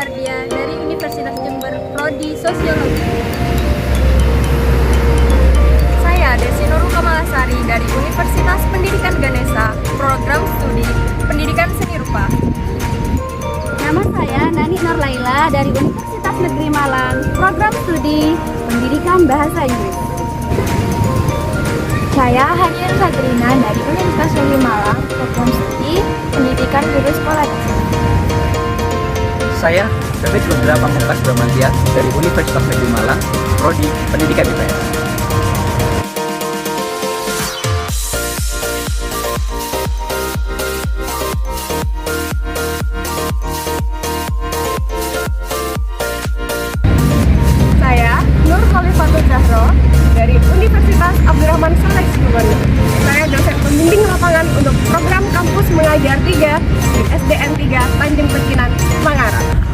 Mardia dari Universitas Jember, Prodi Sosiologi. Saya Desi Nurul Kamalasari dari Universitas Pendidikan Ganesha, Program Studi Pendidikan Seni Rupa. Nama saya Nani Nurlaila dari Universitas Negeri Malang, Program Studi Pendidikan Bahasa Inggris. Saya Hanian Fadrina dari Universitas Negeri Malang, Program Studi Pendidikan Guru Sekolah Dasar. Saya David Rudra Pamungkas Bramantya dari Universitas Negeri Malang, Prodi Pendidikan IPS. Saya Nur Khalifatul Zahro dari Universitas Abdurrahman Saleh Situbondo. Saya dosen pembimbing lapangan untuk program kampus mengajar 3 di SDN 3 Tanjung Pecinan, Manggarai.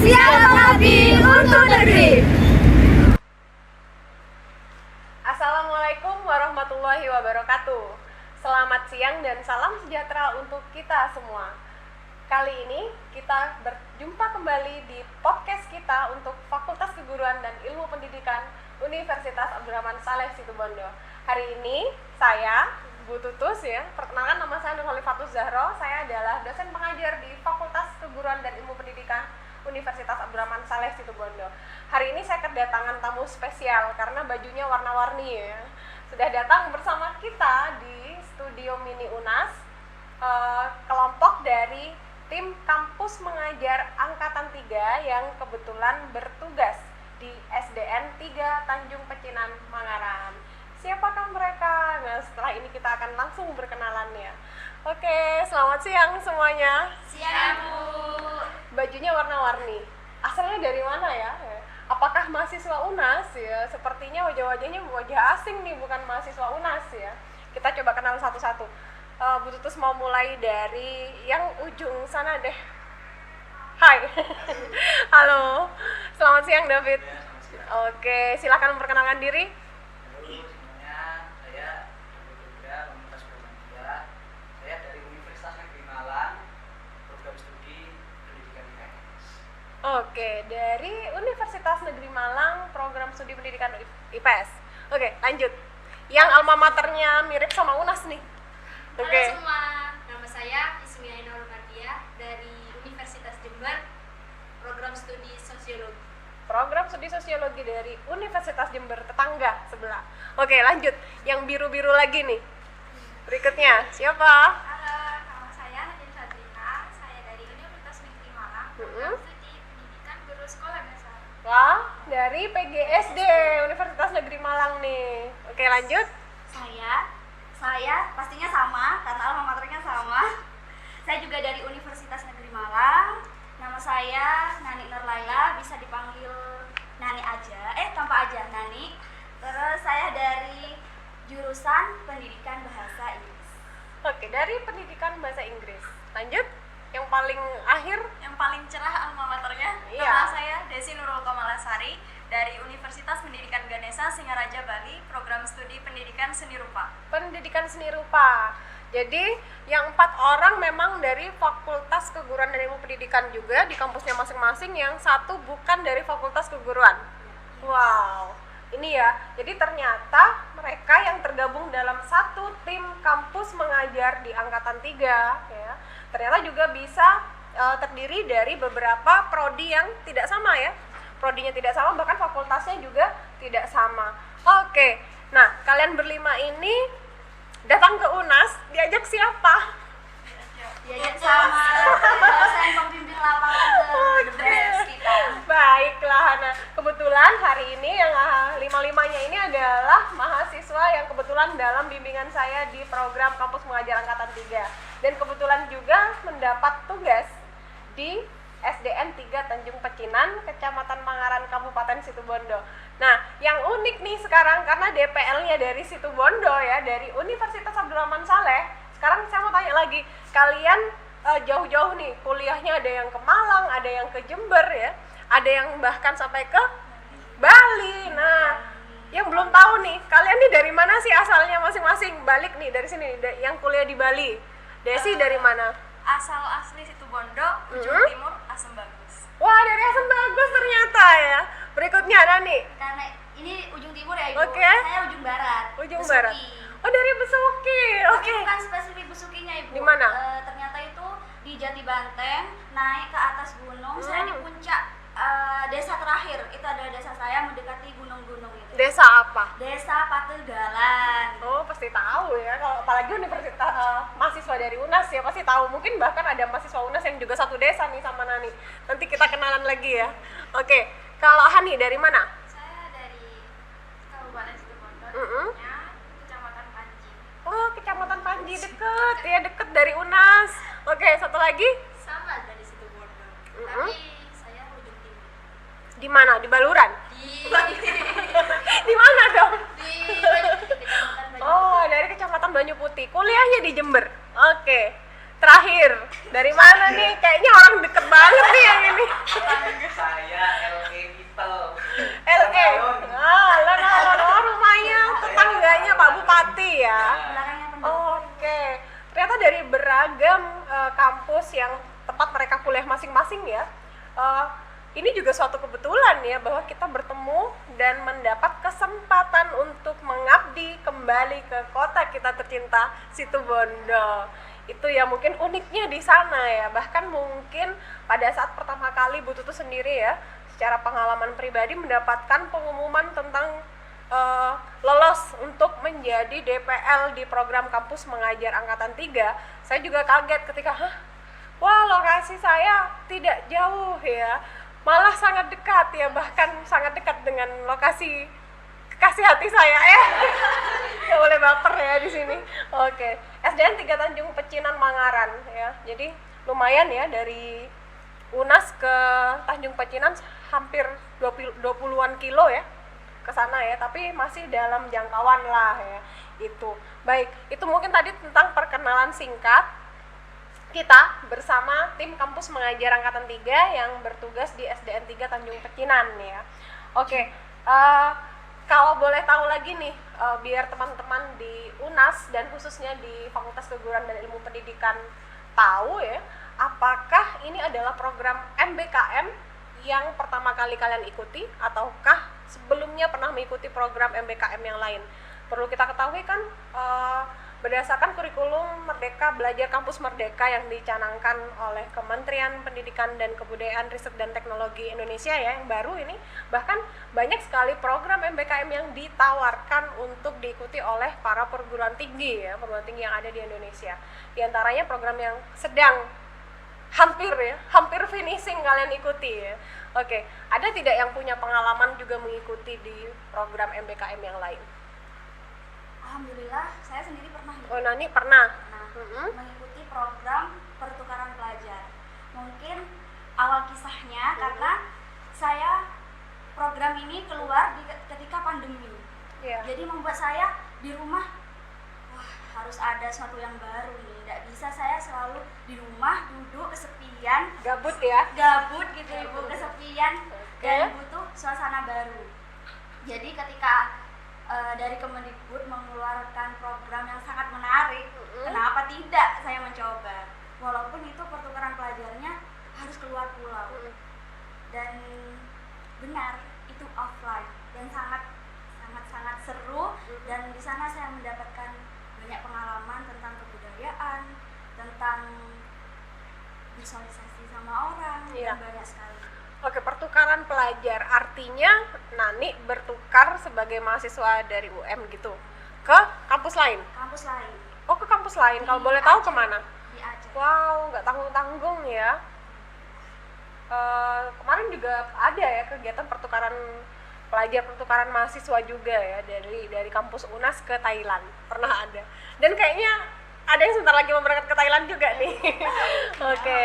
Siap mengabdi untuk negeri. Assalamualaikum warahmatullahi wabarakatuh. Selamat siang dan salam sejahtera untuk kita semua. Kali ini kita berjumpa kembali di podcast kita untuk Fakultas Keguruan dan Ilmu Pendidikan Universitas Abdurrahman Saleh Situbondo. Hari ini saya, Bu Tutus ya, perkenalkan nama saya Nur Khalifatul Zahro. Saya adalah dosen pengajar di Fakultas Keguruan dan Ilmu Pendidikan Universitas Abdurrahman Saleh Situbondo. Hari ini saya kedatangan tamu spesial karena bajunya warna-warni ya. Sudah datang bersama kita di studio mini UNAS, kelompok dari tim kampus mengajar angkatan 3 yang kebetulan bertugas di SDN 3 Tanjung Pecinan, Manggarai. Siapakah mereka? Nah, setelah ini kita akan langsung berkenalannya. Oke, selamat siang semuanya. Siap, Bu. Bajunya warna-warni. Asalnya dari mana ya? Apakah mahasiswa UNAS ya? Sepertinya wajah-wajahnya wajah asing nih, bukan mahasiswa UNAS ya. Kita coba kenal satu-satu. Bu Tutus mau mulai dari yang ujung sana deh. Hai. Halo. Selamat siang David. Oke, silakan memperkenalkan diri. Halo semuanya, saya David Rudra Pamungkas Bramantya. Saya dari Universitas Negeri Malang, Program Studi Pendidikan IPS. Oke, dari Universitas Negeri Malang, Program Studi Pendidikan IPS. Oke, lanjut. Yang alma maternya mirip sama UNAS nih. Oke. Halo semua, nama saya Ismi Ainul Mardia dari Universitas Jember, Program Studi Sosiologi. Program Studi Sosiologi dari Universitas Jember, tetangga sebelah. Oke, lanjut. Yang biru-biru lagi nih. Berikutnya, siapa? Halo, nama saya Hanian Fadrina. Saya dari Universitas Negeri Malang, Program Studi Pendidikan Guru Sekolah Dasar. Wah, dari PGSD Universitas Negeri Malang nih. Oke, lanjut. Saya pastinya sama karena alma maternya sama. Saya juga dari Universitas Negeri Malang. Nama saya Nani Nurlaila, bisa dipanggil Nani aja, tanpa aja Nani. Terus saya dari jurusan Pendidikan Bahasa Inggris. Oke, dari Pendidikan Bahasa Inggris. Lanjut, yang paling akhir. Yang paling cerah alma maternya. Iya. Nama saya Desi Nurul Kamalasari dari Universitas Pendidikan Ganesha Singaraja Bali, program studi Pendidikan Seni Rupa. Pendidikan Seni Rupa. Jadi yang 4 orang memang dari Fakultas Keguruan dan Ilmu Pendidikan juga di kampusnya masing-masing, yang 1 bukan dari Fakultas Keguruan. Wow, ini ya. Jadi ternyata mereka yang tergabung dalam satu tim kampus mengajar di angkatan 3 ya, ternyata juga bisa terdiri dari beberapa prodi yang tidak sama ya. Prodinya tidak sama, bahkan fakultasnya juga tidak sama. Oke, nah kalian berlima ini datang ke UNAS, diajak siapa? Diajak sama dosen pembimbing lapangan the best kita. Baiklah, nah kebetulan hari ini yang 5-5-nya ini adalah mahasiswa yang kebetulan dalam bimbingan saya di program Kampus Mengajar Angkatan 3, dan kebetulan juga mendapat tugas di SDN 3 Tanjung Pecinan, Kecamatan Mangaran, Kabupaten Situbondo. Nah, yang unik nih sekarang karena DPL-nya dari Situbondo ya, dari Universitas Abdul Rahman Saleh. Sekarang saya mau tanya lagi, kalian jauh-jauh nih, kuliahnya ada yang ke Malang, ada yang ke Jember ya, ada yang bahkan sampai ke Bali. Nah, yang belum tahu nih, kalian nih dari mana sih asalnya masing-masing? Balik nih dari sini, yang kuliah di Bali. Desi dari mana? Asal asli Situbondo, ujung timur Asem Bagus. Wah, dari Asem Bagus ternyata ya. Berikutnya Nani. Karena ini ujung timur ya Ibu. Oke. Saya ujung barat. Ujung Besuki. barat. Oh, dari Besuki. Tapi Oke. bukan spesifik Besukinya Ibu. Di mana? Ternyata itu di Jati Banteng, naik ke atas gunung. Saya di puncak desa terakhir. Itu adalah desa saya mendekati gunung-gunung itu. Desa apa? Desa Pategalan. Oh, pasti tahu ya. Kalau apalagi universitas mahasiswa dari UNAS ya pasti tahu. Mungkin bahkan ada mahasiswa UNAS yang juga satu desa nih sama Nani. Nanti kita kenalan lagi ya. Oke. Kalau Hani dari mana? Saya dari Kabupaten Situbondo, Mm-mm. tepatnya Kecamatan Panji. Oh, Kecamatan Panji, deket ya, deket dari UNAS. Oke, satu lagi. Sama dari Situbondo, Mm-mm. tapi saya ujung timur. Di mana? Di Baluran? Di Di mana dong? Kecamatan Banyu. Oh, dari Kecamatan Banyu Putih. Kuliahnya di Jember. Oke. Terakhir, dari mana nih? Kayaknya orang deket banget nih yang ini. Saya LE People. LE. Lo rumahnya tetangganya Pak Bupati ya. Belakangnya pendopo. Oke. Ternyata dari beragam kampus yang tempat mereka kuliah masing-masing ya. Ini juga suatu kebetulan ya bahwa kita bertemu dan mendapat kesempatan untuk mengabdi kembali ke kota kita tercinta Situbondo. Itu ya mungkin uniknya di sana ya. Bahkan mungkin pada saat pertama kali Bu Tutu sendiri ya, secara pengalaman pribadi mendapatkan pengumuman tentang lolos untuk menjadi DPL di program Kampus Mengajar Angkatan 3. Saya juga kaget ketika, wah lokasi saya tidak jauh ya. Malah sangat dekat ya, bahkan sangat dekat dengan lokasi kekasih hati saya ya. Nggak boleh baper ya di sini. Oke, SDN 3 Tanjung Pecinan Mangaran ya. Jadi lumayan ya, dari UNAS ke Tanjung Pecinan hampir 20-an kilo ya ke sana ya, tapi masih dalam jangkauan lah ya. Itu. Baik, itu mungkin tadi tentang perkenalan singkat kita bersama tim Kampus Mengajar Angkatan 3 yang bertugas di SDN 3 Tanjung Pecinan ya. Oke, kalau boleh tahu lagi nih, biar teman-teman di UNAS dan khususnya di Fakultas Keguruan dan Ilmu Pendidikan tahu ya, apakah ini adalah program MBKM yang pertama kali kalian ikuti, ataukah sebelumnya pernah mengikuti program MBKM yang lain? Perlu kita ketahui kan, berdasarkan kurikulum Merdeka Belajar Kampus Merdeka yang dicanangkan oleh Kementerian Pendidikan dan Kebudayaan, Riset dan Teknologi Indonesia ya, yang baru ini, bahkan banyak sekali program MBKM yang ditawarkan untuk diikuti oleh para perguruan tinggi ya, perguruan tinggi yang ada di Indonesia. Di antaranya program yang sedang hampir finishing kalian ikuti ya. Oke, ada tidak yang punya pengalaman juga mengikuti di program MBKM yang lain? Alhamdulillah, saya sendiri pernah Oh, Nani pernah. mengikuti program mungkin awal kisahnya karena saya program ini keluar ketika pandemi. Jadi membuat saya di rumah, wah harus ada sesuatu yang baru nih. Tidak bisa saya selalu di rumah duduk kesepian, Gabut gitu ibu, kesepian dan butuh suasana baru. Jadi ketika dari Kemendikbud mengeluarkan program yang sangat menarik, kenapa tidak saya mencoba? Walaupun itu pertukaran pelajarnya harus keluar pulau dan benar itu offline dan sangat seru, dan di sana saya mendapatkan banyak pengalaman tentang kebudayaan, tentang bersosialisasi sama orang, dan banyak sekali. Oke, pertukaran pelajar artinya Nani bertukar sebagai mahasiswa dari UM gitu ke kampus lain? Kampus lain. Oh, ke kampus lain. Kalau boleh tahu kemana? Di Aceh. Wow, nggak tanggung-tanggung ya. Kemarin juga ada ya kegiatan pertukaran pelajar, pertukaran mahasiswa juga ya dari kampus UNAS ke Thailand. Pernah ada. Dan kayaknya ada yang sebentar lagi mau berangkat ke Thailand juga nih. Oke.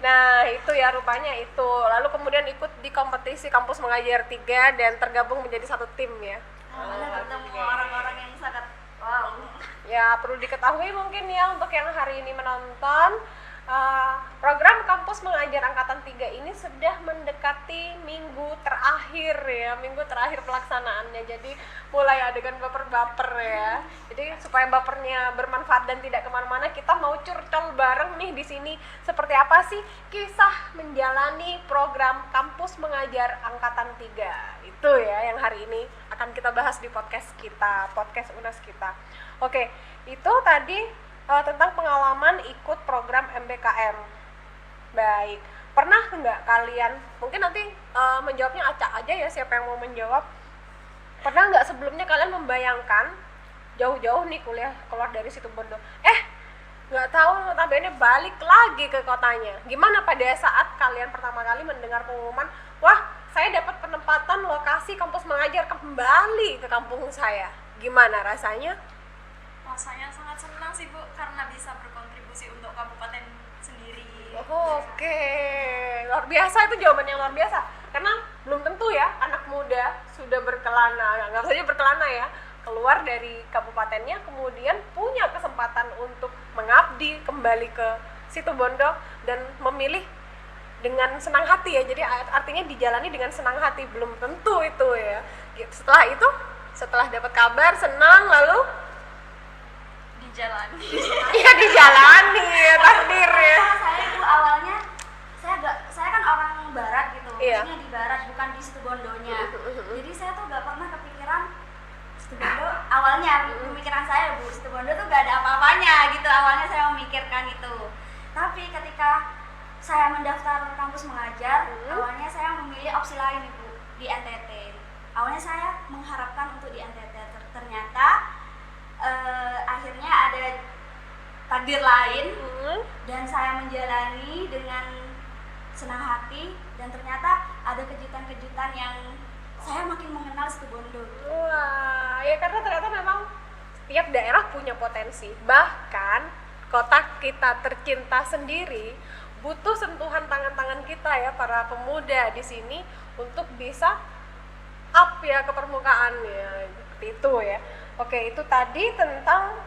Nah, itu ya rupanya itu. Lalu kemudian ikut di kompetisi Kampus Mengajar 3 dan tergabung menjadi satu tim ya. Bertemu orang-orang yang sangat wow. Ya, perlu diketahui mungkin ya untuk yang hari ini menonton, program Kampus Mengajar Angkatan 3 ini sudah mendekati minggu terakhir ya, minggu terakhir pelaksanaannya. Jadi mulai adegan baper-baper ya. Jadi supaya bapernya bermanfaat dan tidak kemana-mana, kita mau curcol bareng nih di sini. Seperti apa sih kisah menjalani program Kampus Mengajar Angkatan 3? Itu ya yang hari ini akan kita bahas di podcast kita, podcast UNAS kita. Oke, itu tadi tentang pengalaman ikut program MBKM. Baik, pernah nggak kalian, mungkin nanti menjawabnya acak aja ya siapa yang mau menjawab. Pernah nggak sebelumnya kalian membayangkan jauh-jauh nih kuliah keluar dari Situbondo, nggak tahu notabene balik lagi ke kotanya. Gimana pada saat kalian pertama kali mendengar pengumuman, wah saya dapat penempatan lokasi kampus mengajar kembali ke kampung saya? Gimana rasanya? Rasanya sangat senang sih Bu, karena bisa berkontribusi untuk kabupaten sendiri. Oke, luar biasa, itu jawaban yang luar biasa. Karena belum tentu ya anak muda sudah berkelana, nggak saja berkelana ya, keluar dari kabupatennya kemudian punya kesempatan untuk mengabdi kembali ke Situbondo dan memilih dengan senang hati ya. Jadi artinya dijalani dengan senang hati, belum tentu itu ya. Setelah itu, setelah dapat kabar senang lalu Dijalani. iya dijalani ya, takdir ya. Saya itu awalnya saya kan orang barat gitu, Iya. maksudnya di barat bukan di Situbondonya. Jadi saya tuh gak pernah kepikiran Situbondo, awalnya pemikiran saya Bu, Situbondo tuh gak ada apa-apanya gitu, awalnya saya memikirkan itu. Tapi ketika saya mendaftar kampus mengajar, awalnya saya memilih opsi lain Ibu, di NTT. Awalnya saya mengharapkan untuk di NTT, ternyata akhirnya ada takdir lain dan saya menjalani dengan senang hati, dan ternyata ada kejutan-kejutan yang saya makin mengenal Situbondo. Wah, ya karena ternyata memang setiap daerah punya potensi. Bahkan kota kita tercinta sendiri butuh sentuhan tangan-tangan kita ya, para pemuda di sini, untuk bisa up ya ke permukaan ya, seperti itu ya. Oke, itu tadi tentang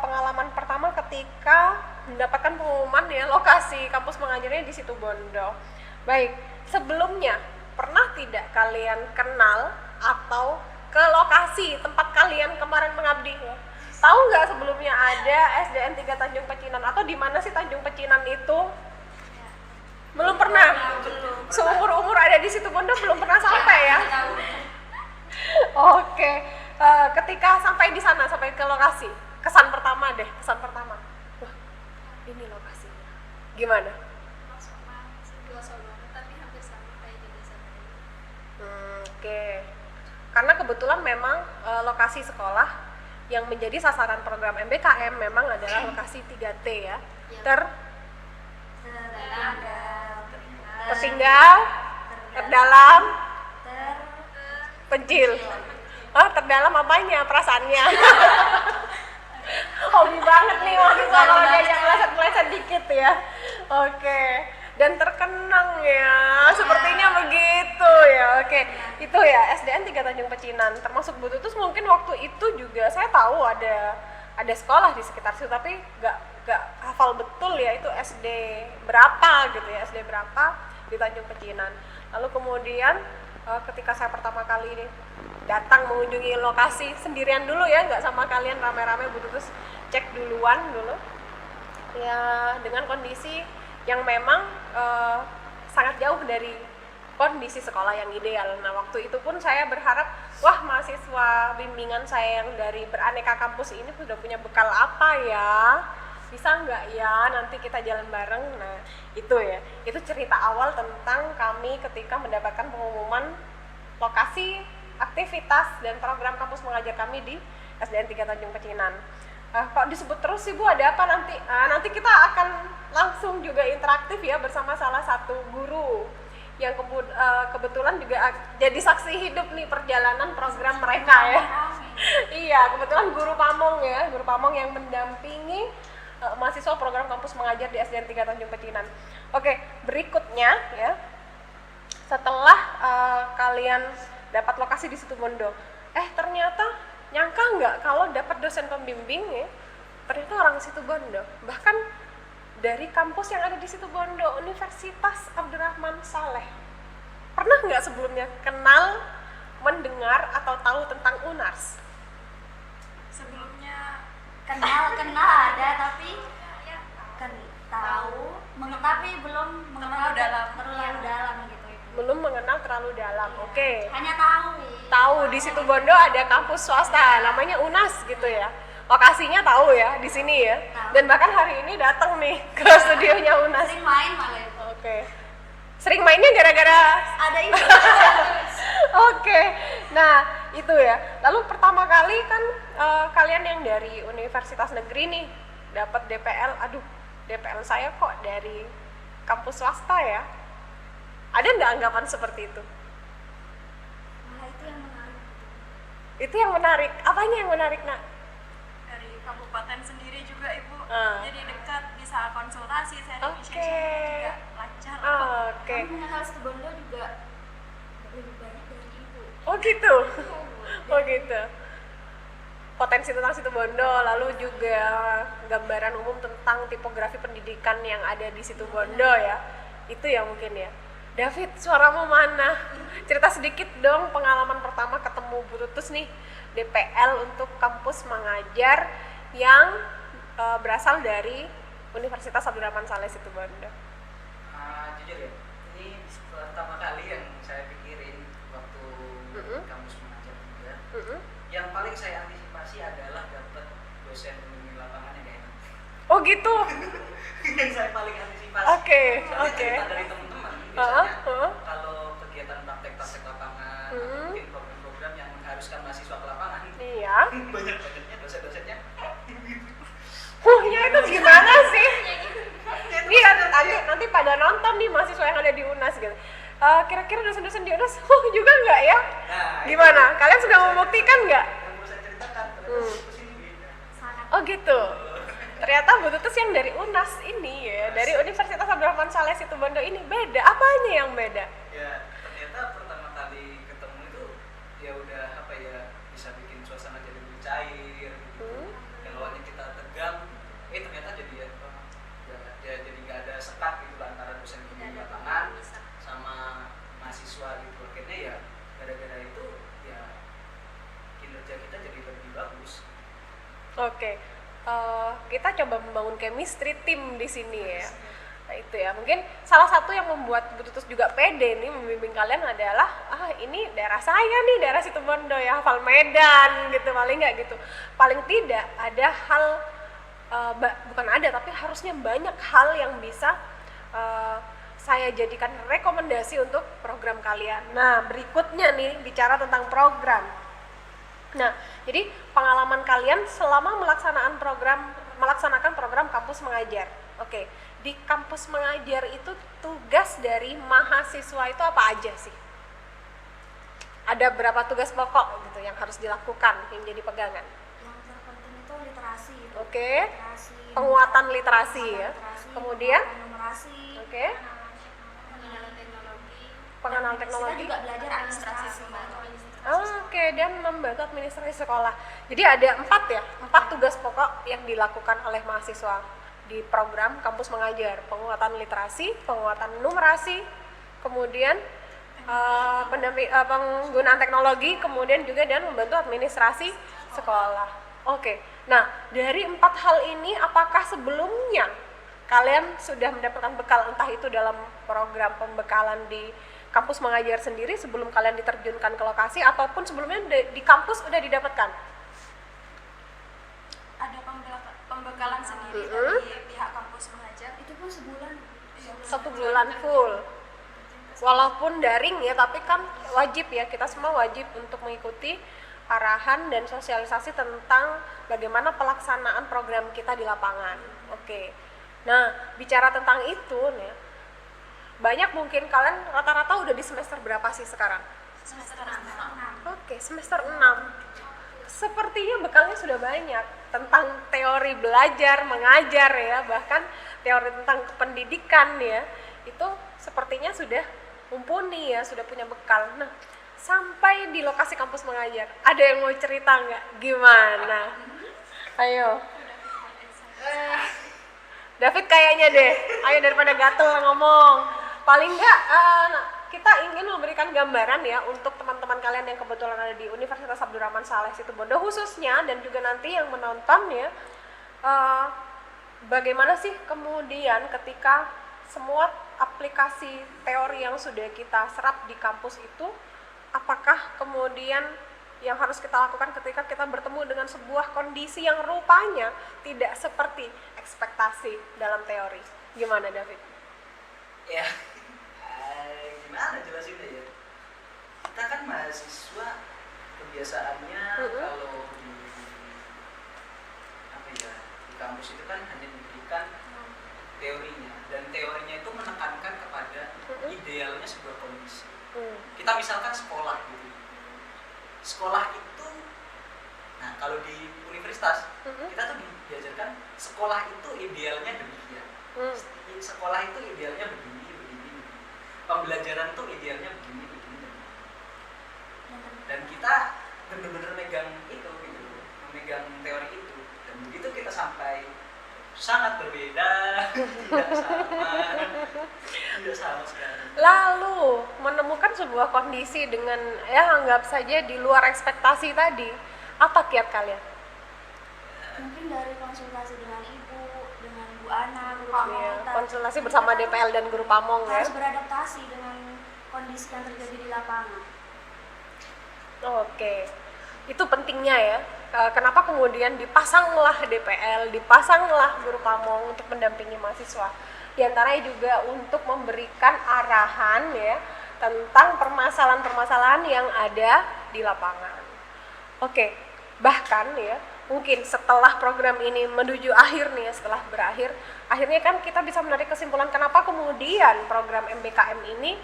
pengalaman pertama ketika mendapatkan pengumuman ya lokasi kampus mengajarnya di Situbondo. Baik, sebelumnya pernah tidak kalian kenal atau ke lokasi tempat kalian kemarin mengabdi ya? Tahu nggak sebelumnya ada SDN 3 Tanjung Pecinan, atau di mana sih Tanjung Pecinan itu? Belum pernah. Seumur-umur ada di Situbondo belum pernah sampai ya? Oke. Ketika sampai di sana, sampai ke lokasi, kesan pertama. Wah, ini lokasinya. Gimana? Tapi hampir sama kayak di desa. Oke. Karena kebetulan memang lokasi sekolah yang menjadi sasaran program MBKM memang adalah lokasi 3T ya. Tertinggal, terdalam, terpencil. Oh, terdalam apanya? Perasaannya. Hobi banget nih mahasiswa kalau diajak meleset-meleset dikit ya. Oke. dan terkenang ya. Sepertinya begitu ya. Oke, itu ya SDN 3 Tanjung Pecinan. Termasuk Bu Tutus mungkin waktu itu juga saya tahu ada sekolah di sekitar situ, tapi nggak hafal betul ya itu SD berapa gitu ya, SD berapa di Tanjung Pecinan. Lalu kemudian ketika saya pertama kali ini datang mengunjungi lokasi sendirian dulu ya, nggak sama kalian rame-rame, Bu Tutus cek duluan dulu ya, dengan kondisi yang memang sangat jauh dari kondisi sekolah yang ideal. Nah waktu itu pun saya berharap, wah mahasiswa bimbingan saya yang dari beraneka kampus ini sudah punya bekal apa ya, bisa nggak ya nanti kita jalan bareng. Nah itu ya, itu cerita awal tentang kami ketika mendapatkan pengumuman lokasi aktivitas dan program kampus mengajar kami di SDN 3 Tanjung Pecinan. Kok disebut terus sih Bu, ada apa nanti? Nanti kita akan langsung juga interaktif ya bersama salah satu guru yang kebetulan juga jadi saksi hidup nih perjalanan program mereka ya. Iya, kebetulan guru Pamong ya, guru Pamong yang mendampingi mahasiswa program kampus mengajar di SDN 3 Tanjung Pecinan. Oke, berikutnya ya, setelah kalian dapat lokasi di Situbondo, ternyata nyangka nggak kalau dapat dosen pembimbing ya, ternyata orang Situbondo, bahkan dari kampus yang ada di Situbondo, Universitas Abdurrahman Saleh. Pernah nggak sebelumnya kenal, mendengar atau tahu tentang UNARS? Sebelumnya kenal ada, tapi tahu, tapi belum mengenal terlalu dalam gitu. Belum mengenal terlalu dalam. Oke. Hanya tahu di Situbondo ada kampus swasta namanya UNAS gitu ya. Lokasinya tahu ya di sini ya. Dan bahkan hari ini datang nih ke studionya UNAS. Sering main malah itu. Oke. Sering mainnya gara-gara ada ini. Oke. Nah, itu ya. Lalu pertama kali kan kalian yang dari universitas negeri nih dapat DPL. Aduh, DPL saya kok dari kampus swasta ya. Ada nggak anggapan seperti itu? Nah, itu yang menarik. Itu yang menarik. Apanya yang menarik, Nak? Dari kabupaten sendiri juga Ibu, jadi dekat, bisa konsultasi, sharing juga lancar. Oke. Kamu mengenal Situbondo juga lebih banyak dari Ibu. Oh gitu. Oh gitu. Potensi tentang Situbondo, lalu juga gambaran umum tentang tipografi pendidikan yang ada di Situbondo ya. Itu ya mungkin ya. David, suaramu mana? Cerita sedikit dong pengalaman pertama ketemu Bu Tutus nih, DPL untuk kampus mengajar yang berasal dari Universitas Abdurrahman Saleh Situbondo. Jujur ya, ini pertama kali yang saya pikirin waktu kampus mengajar juga. Yang paling saya antisipasi adalah dapat dosen pembimbing lapangan yang enak. Oh gitu. Yang saya paling antisipasi. Oke. Dari teman-teman biasanya kalau kegiatan praktek lapangan, mungkin program-program yang mengharuskan mahasiswa ke lapangan. Iya. Banyak-banyaknya dosen-dosennya. Ya itu gimana sih? Ini nanti pada nonton nih mahasiswa yang ada di UNAS gitu. Kira-kira dosen-dosen di UNAS juga nggak ya? Nah, gimana? Kalian sudah membuktikan nggak? yang mau saya ceritakan, terus ini beda. Oh gitu. Ternyata Bu Tutus yang dari UNAS ini ya, dari Universitas Abdurrahman Saleh Situbondo ini beda. Apanya yang beda? Ya, ternyata pertama kali ketemu itu ya udah bisa bikin suasana jadi lebih cair gitu. Yang awalnya kita tegang, ternyata jadi jadi nggak ada sekat gitu antara dosen pembimbing lapangan sama mahasiswa gitu. Akhirnya ya gara-gara itu ya kinerja kita jadi lebih bagus. Oke. Kita coba membangun chemistry tim di sini ya. Nah, itu ya. Mungkin salah satu yang membuat Bu Tutus juga pede nih membimbing kalian adalah ini daerah saya nih, daerah Situbondo ya, hafal Medan gitu, paling nggak gitu. Paling tidak ada hal bukan ada, tapi harusnya banyak hal yang bisa saya jadikan rekomendasi untuk program kalian. Nah, berikutnya nih bicara tentang program. Nah, jadi pengalaman kalian selama melaksanakan program kampus mengajar. Oke, di kampus mengajar itu tugas dari mahasiswa itu apa aja sih? Ada berapa tugas pokok gitu yang harus dilakukan, yang jadi pegangan? Yang terpenting itu literasi. Oke. Penguatan literasi ya. Literasi, Kemudian? numerasi. Oke. pengenalan Kita teknologi. juga belajar administrasi. Oke, dan membantu administrasi sekolah. Jadi ada 4 tugas pokok yang dilakukan oleh mahasiswa di program kampus mengajar: penguatan literasi, penguatan numerasi, kemudian penggunaan teknologi, kemudian juga dan membantu administrasi sekolah. Oke, nah dari 4 hal ini apakah sebelumnya kalian sudah mendapatkan bekal, entah itu dalam program pembekalan di kampus mengajar sendiri sebelum kalian diterjunkan ke lokasi, ataupun sebelumnya di kampus udah didapatkan? Ada pembekalan sendiri dari pihak kampus mengajar. Itu pun sebulan. 1 bulan full. Walaupun daring ya, tapi kan wajib ya, kita semua wajib untuk mengikuti arahan dan sosialisasi tentang bagaimana pelaksanaan program kita di lapangan. Oke. Nah, bicara tentang itu nih, banyak mungkin kalian rata-rata udah di semester berapa sih sekarang? Semester 6. Oke, semester 6. Sepertinya bekalnya sudah banyak tentang teori belajar, mengajar ya, bahkan teori tentang pendidikan ya. Itu sepertinya sudah mumpuni ya, sudah punya bekal. Nah, sampai di lokasi kampus mengajar, ada yang mau cerita nggak? Gimana? Ayo. David kayaknya deh, ayo daripada gatel ngomong. Paling nggak kita ingin memberikan gambaran ya untuk teman-teman kalian yang kebetulan ada di Universitas Abdurrahman Saleh Situbondo khususnya, dan juga nanti yang menonton ya, bagaimana sih kemudian ketika semua aplikasi teori yang sudah kita serap di kampus itu, apakah kemudian yang harus kita lakukan ketika kita bertemu dengan sebuah kondisi yang rupanya tidak seperti ekspektasi dalam teori. Gimana David? Ya, gimana jelasinnya ya? Kita kan mahasiswa kebiasaannya kalau di kampus itu kan hanya diberikan teorinya, dan teorinya itu menekankan kepada idealnya sebuah kondisi. Kita misalkan sekolah gitu. Sekolah itu, nah kalau di universitas kita tuh diajarkan sekolah itu idealnya demikian. Sekolah itu idealnya begini. Pembelajaran itu idealnya begini. Dan kita benar-benar memegang memegang teori itu. Dan begitu kita sampai sangat berbeda, tidak sama sekali. Lalu menemukan sebuah kondisi dengan ya anggap saja di luar ekspektasi tadi, apa kiat kalian? Mungkin dari konsultasi dengan ibu, dengan Bu Ana, guru pamong kita. Konsultasi bersama DPL dan guru pamong ya. Harus beradaptasi dengan kondisi yang terjadi di lapangan. Oke, itu pentingnya ya. Kenapa kemudian dipasanglah DPL, dipasanglah guru pamong untuk mendampingi mahasiswa. Di antaranya juga untuk memberikan arahan ya tentang permasalahan-permasalahan yang ada di lapangan. Oke, bahkan ya mungkin setelah program ini menuju akhir nih ya, setelah berakhir, akhirnya kan kita bisa menarik kesimpulan kenapa kemudian program MBKM ini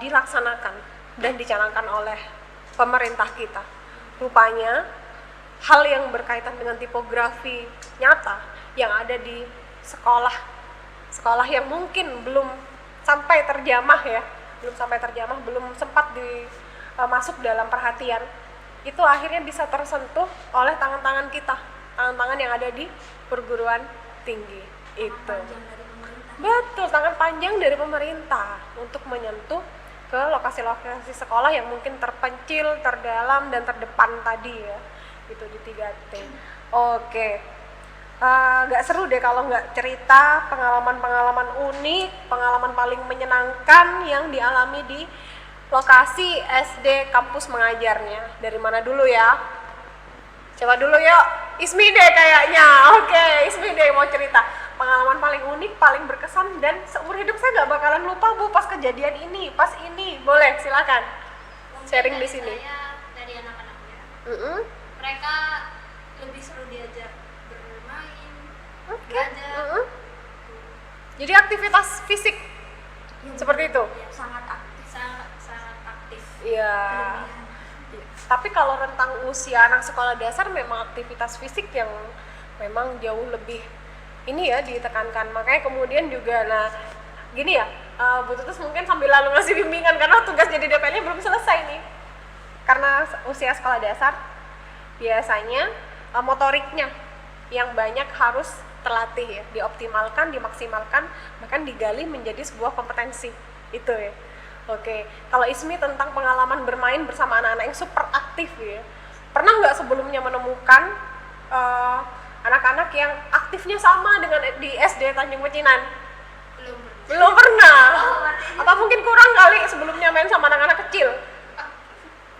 dilaksanakan dan dicanangkan oleh pemerintah kita. Rupanya hal yang berkaitan dengan tipografi nyata yang ada di sekolah yang mungkin belum sampai terjamah ya, belum sempat masuk dalam perhatian, itu akhirnya bisa tersentuh oleh tangan-tangan kita, tangan-tangan yang ada di perguruan tinggi itu. Betul, tangan panjang dari pemerintah untuk menyentuh ke lokasi-lokasi sekolah yang mungkin terpencil, terdalam, dan terdepan tadi ya, itu di 3T. Oke, gak seru deh kalau nggak cerita pengalaman-pengalaman unik, pengalaman paling menyenangkan yang dialami di lokasi SD kampus mengajarnya. Dari mana dulu ya? Coba dulu yuk, Ismi deh kayaknya. Oke, Ismi deh mau cerita pengalaman paling unik, paling berkesan, dan seumur hidup saya nggak bakalan lupa Bu pas kejadian ini, pas ini. Boleh, silakan sharing di sini. Saya dari anak-anaknya, mereka lebih seru diajak bermain, belajar. Jadi aktivitas fisik seperti itu. Sangat aktif. sangat aktif. Iya. Tapi kalau rentang usia anak sekolah dasar memang aktivitas fisik yang memang jauh lebih ini ya ditekankan. Makanya kemudian juga gini ya, Bu Tutus mungkin sambil lalu ngasih bimbingan karena tugas jadi DPL-nya belum selesai nih. Karena usia sekolah dasar biasanya motoriknya yang banyak harus terlatih ya, dioptimalkan, dimaksimalkan, bahkan digali menjadi sebuah kompetensi itu ya. Oke, kalau Ismi tentang pengalaman bermain bersama anak-anak yang super aktif ya, pernah nggak sebelumnya menemukan anak-anak yang aktifnya sama dengan di SD Tanjung Pecinan? Belum pernah. Atau mungkin kurang kali sebelumnya main sama anak-anak kecil?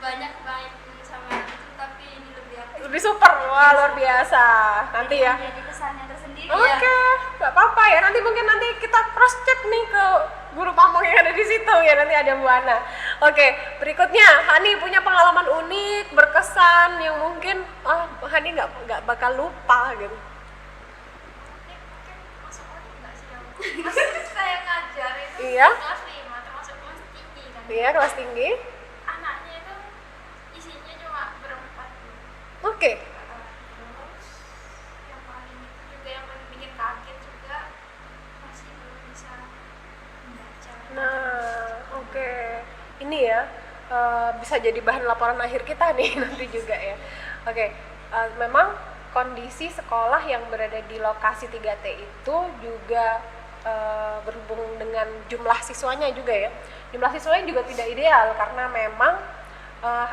Banyak main sama itu, tapi ini lebih aktif. Lebih super, wah luar biasa. Nanti ya. Jadi kesan yang tersendiri Oke, nggak apa-apa ya. Nanti mungkin kita cross check nih ke guru pamong yang ada di situ ya. Nanti ada Bu Ana. Oke, berikutnya Hani punya pengalaman unik, berkesan yang mungkin Hani nggak bakal lupa gitu. Saya ngajar itu Iya. kelas 5 termasuk kelas tinggi kan. Iya, kelas tinggi. Anaknya itu isinya cuma berempat. Oke. Terus yang paling itu juga yang paling bikin kaget juga masih belum bisa membaca. Nah, oke. Ini ya bisa jadi bahan laporan akhir kita nih nanti juga ya. Oke, memang kondisi sekolah yang berada di lokasi 3T itu juga berhubung dengan jumlah siswanya juga ya. Jumlah siswanya juga tidak ideal karena memang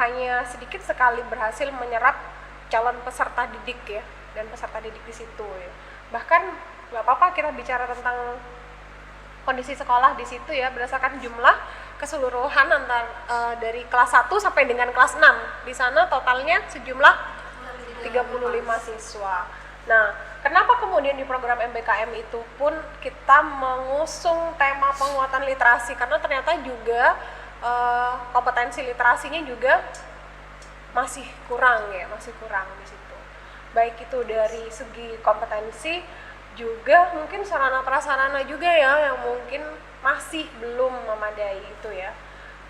hanya sedikit sekali berhasil menyerap calon peserta didik ya, dan peserta didik di situ ya. Bahkan nggak apa-apa kita bicara tentang kondisi sekolah di situ ya berdasarkan jumlah keseluruhan dari kelas 1 sampai dengan kelas 6. Di sana totalnya sejumlah 35 siswa. Nah, kenapa kemudian di program MBKM itu pun kita mengusung tema penguatan literasi? Karena ternyata juga kompetensi literasinya juga masih kurang ya, masih kurang di situ. Baik itu dari segi kompetensi, juga mungkin sarana prasarana juga ya yang mungkin masih belum memadai itu ya.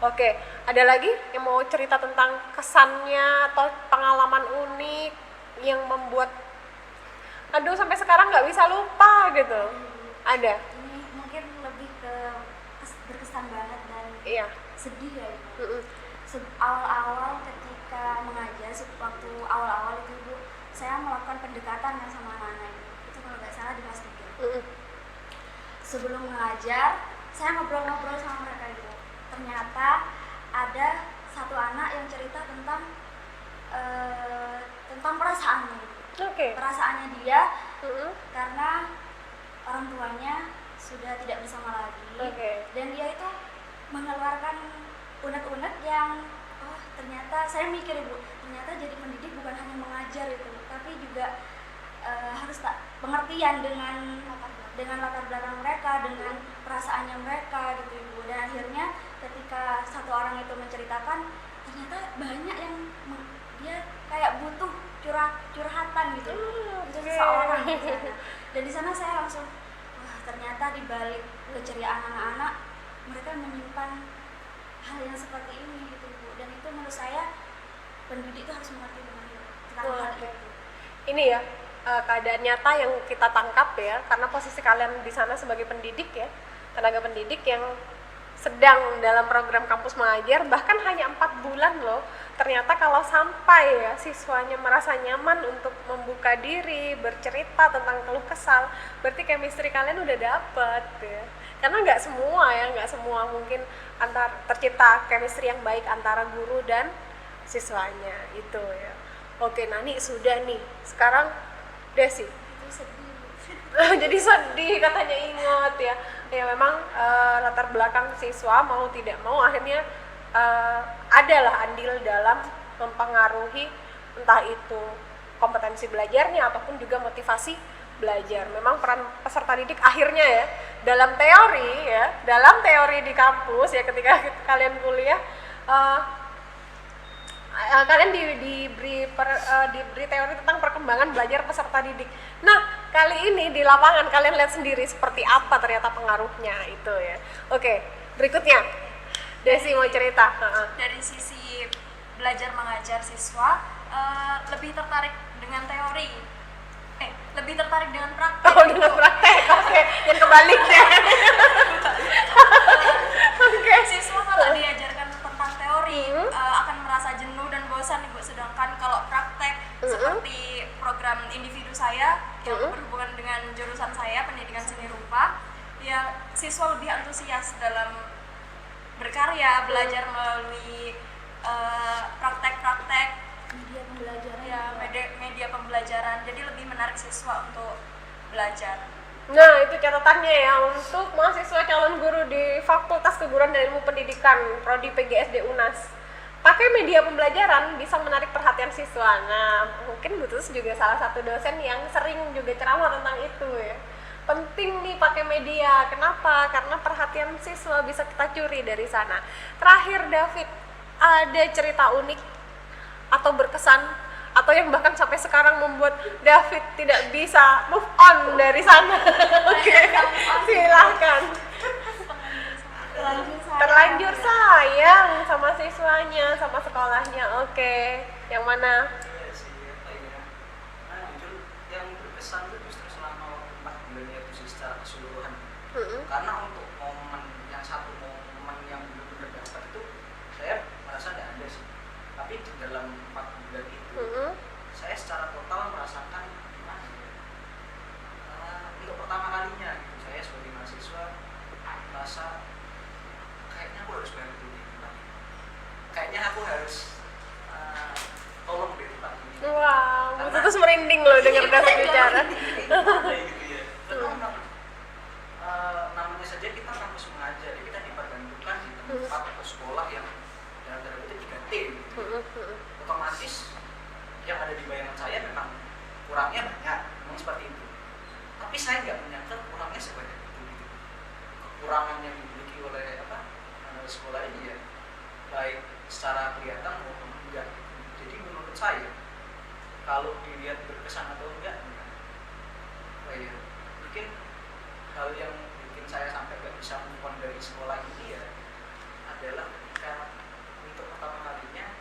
Oke, ada lagi yang mau cerita tentang kesannya atau pengalaman unik yang membuat aduh sampai sekarang nggak bisa lupa gitu? Ada? Ini mungkin lebih ke berkesan banget dan Iya. sedih ya Ibu. Awal-awal ketika mengajar, waktu awal-awal itu Ibu, saya melakukan pendekatan kan sama anak-anak itu kalau nggak salah di kelas 3. Sebelum mengajar, saya ngobrol-ngobrol sama mereka Ibu. Ternyata ada satu anak yang cerita tentang perasaannya. Oke. Perasaannya dia karena orang tuanya sudah tidak bersama lagi. Dan dia itu mengeluarkan unek-unek yang ternyata saya mikir Ibu, ternyata jadi pendidik bukan hanya mengajar itu, tapi juga harus pengertian dengan latar belakang mereka, dengan perasaannya mereka gitu Ibu. Dan akhirnya ketika satu orang itu menceritakan, ternyata banyak yang dia kayak butuh curhatan gitu untuk seseorang di sana. Dan di sana saya langsung ternyata di balik keceriaan anak-anak mereka menyimpan hal yang seperti ini gitu Bu. Dan itu menurut saya pendidik itu harus mengerti tentang hal itu. Ini ya keadaan nyata yang kita tangkap ya, karena posisi kalian di sana sebagai pendidik ya, tenaga pendidik yang sedang dalam program kampus mengajar, bahkan hanya 4 bulan loh. Ternyata kalau sampai ya siswanya merasa nyaman untuk membuka diri, bercerita tentang keluh kesal, berarti chemistry kalian udah dapet ya. Karena nggak semua mungkin tercipta chemistry yang baik antara guru dan siswanya itu ya. Oke, Nani sudah nih. Sekarang Desi. Jadi sedih katanya, ingat ya. Ya memang latar belakang siswa mau tidak mau akhirnya adalah andil dalam mempengaruhi entah itu kompetensi belajarnya ataupun juga motivasi belajar. Memang peran peserta didik akhirnya ya dalam teori di kampus ya, ketika kalian kuliah kalian diberi teori tentang perkembangan belajar peserta didik. Nah, kali ini di lapangan kalian lihat sendiri seperti apa ternyata pengaruhnya itu ya. Oke, berikutnya Desi mau cerita. Dari sisi belajar mengajar siswa lebih tertarik dengan teori, lebih tertarik dengan praktek. Oh, dengan praktek. Oke, yang kebalik deh. Oke. Siswa kalau diajarkan tentang teori akan merasa jenuh dan bosan Ibu, sedangkan kalau praktek seperti program individu saya yang berhubungan dengan jurusan saya pendidikan seni rupa, ya siswa lebih antusias dalam berkarya, belajar melalui praktek-praktek Media pembelajaran. ya, media pembelajaran, jadi lebih menarik siswa untuk belajar. Nah, itu catatannya ya untuk mahasiswa calon guru di Fakultas Keguruan dan Ilmu Pendidikan Prodi PGSD UNAS. Pakai media pembelajaran bisa menarik perhatian siswa. Nah, mungkin Bu Tutus juga salah satu dosen yang sering juga ceramah tentang itu ya. Penting nih pakai media. Kenapa? Karena perhatian siswa bisa kita curi dari sana. Terakhir David, ada cerita unik atau berkesan atau yang bahkan sampai sekarang membuat David tidak bisa move on dari sana. Oke, silahkan. Terlanjur sayang sama siswanya, sama sekolahnya. Oke, yang mana? Iya sih, apa ya? Nah, jujur yang berkesan itu justru selama waktu 4 bulan itu sih secara keseluruhan. Karena untuk momen yang satu momen yang benar-benar dapat itu saya merasa tidak ada sih. Tapi di dalam 4 bulan itu saya secara total merasakan gimana ya? Untuk pertama kalinya gitu, saya sebagai mahasiswa merasa kayaknya aku harus bantu di tempat ini. Kayaknya aku harus tolong di tempat ini. Wow, Bu Tutus merinding loh denger David bicara. Gitu ya. Karena namanya saja kita kampus mengajar, ya kita diperbantukan di tempat atau sekolah yang dalam tanda kutip 3T gitu. Otomatis yang ada di bayangan saya memang kurangnya banyak, memang seperti itu. Tapi saya nggak menyangka kurangnya sebanyak itu gitu. Kekurangan yang dimiliki oleh sekolah ini ya, baik secara kelihatan maupun enggak. Jadi menurut saya kalau dilihat berkesan atau enggak, apa ya, mungkin hal yang bikin saya sampai nggak bisa move on dari sekolah ini ya adalah ketika untuk pertama kalinya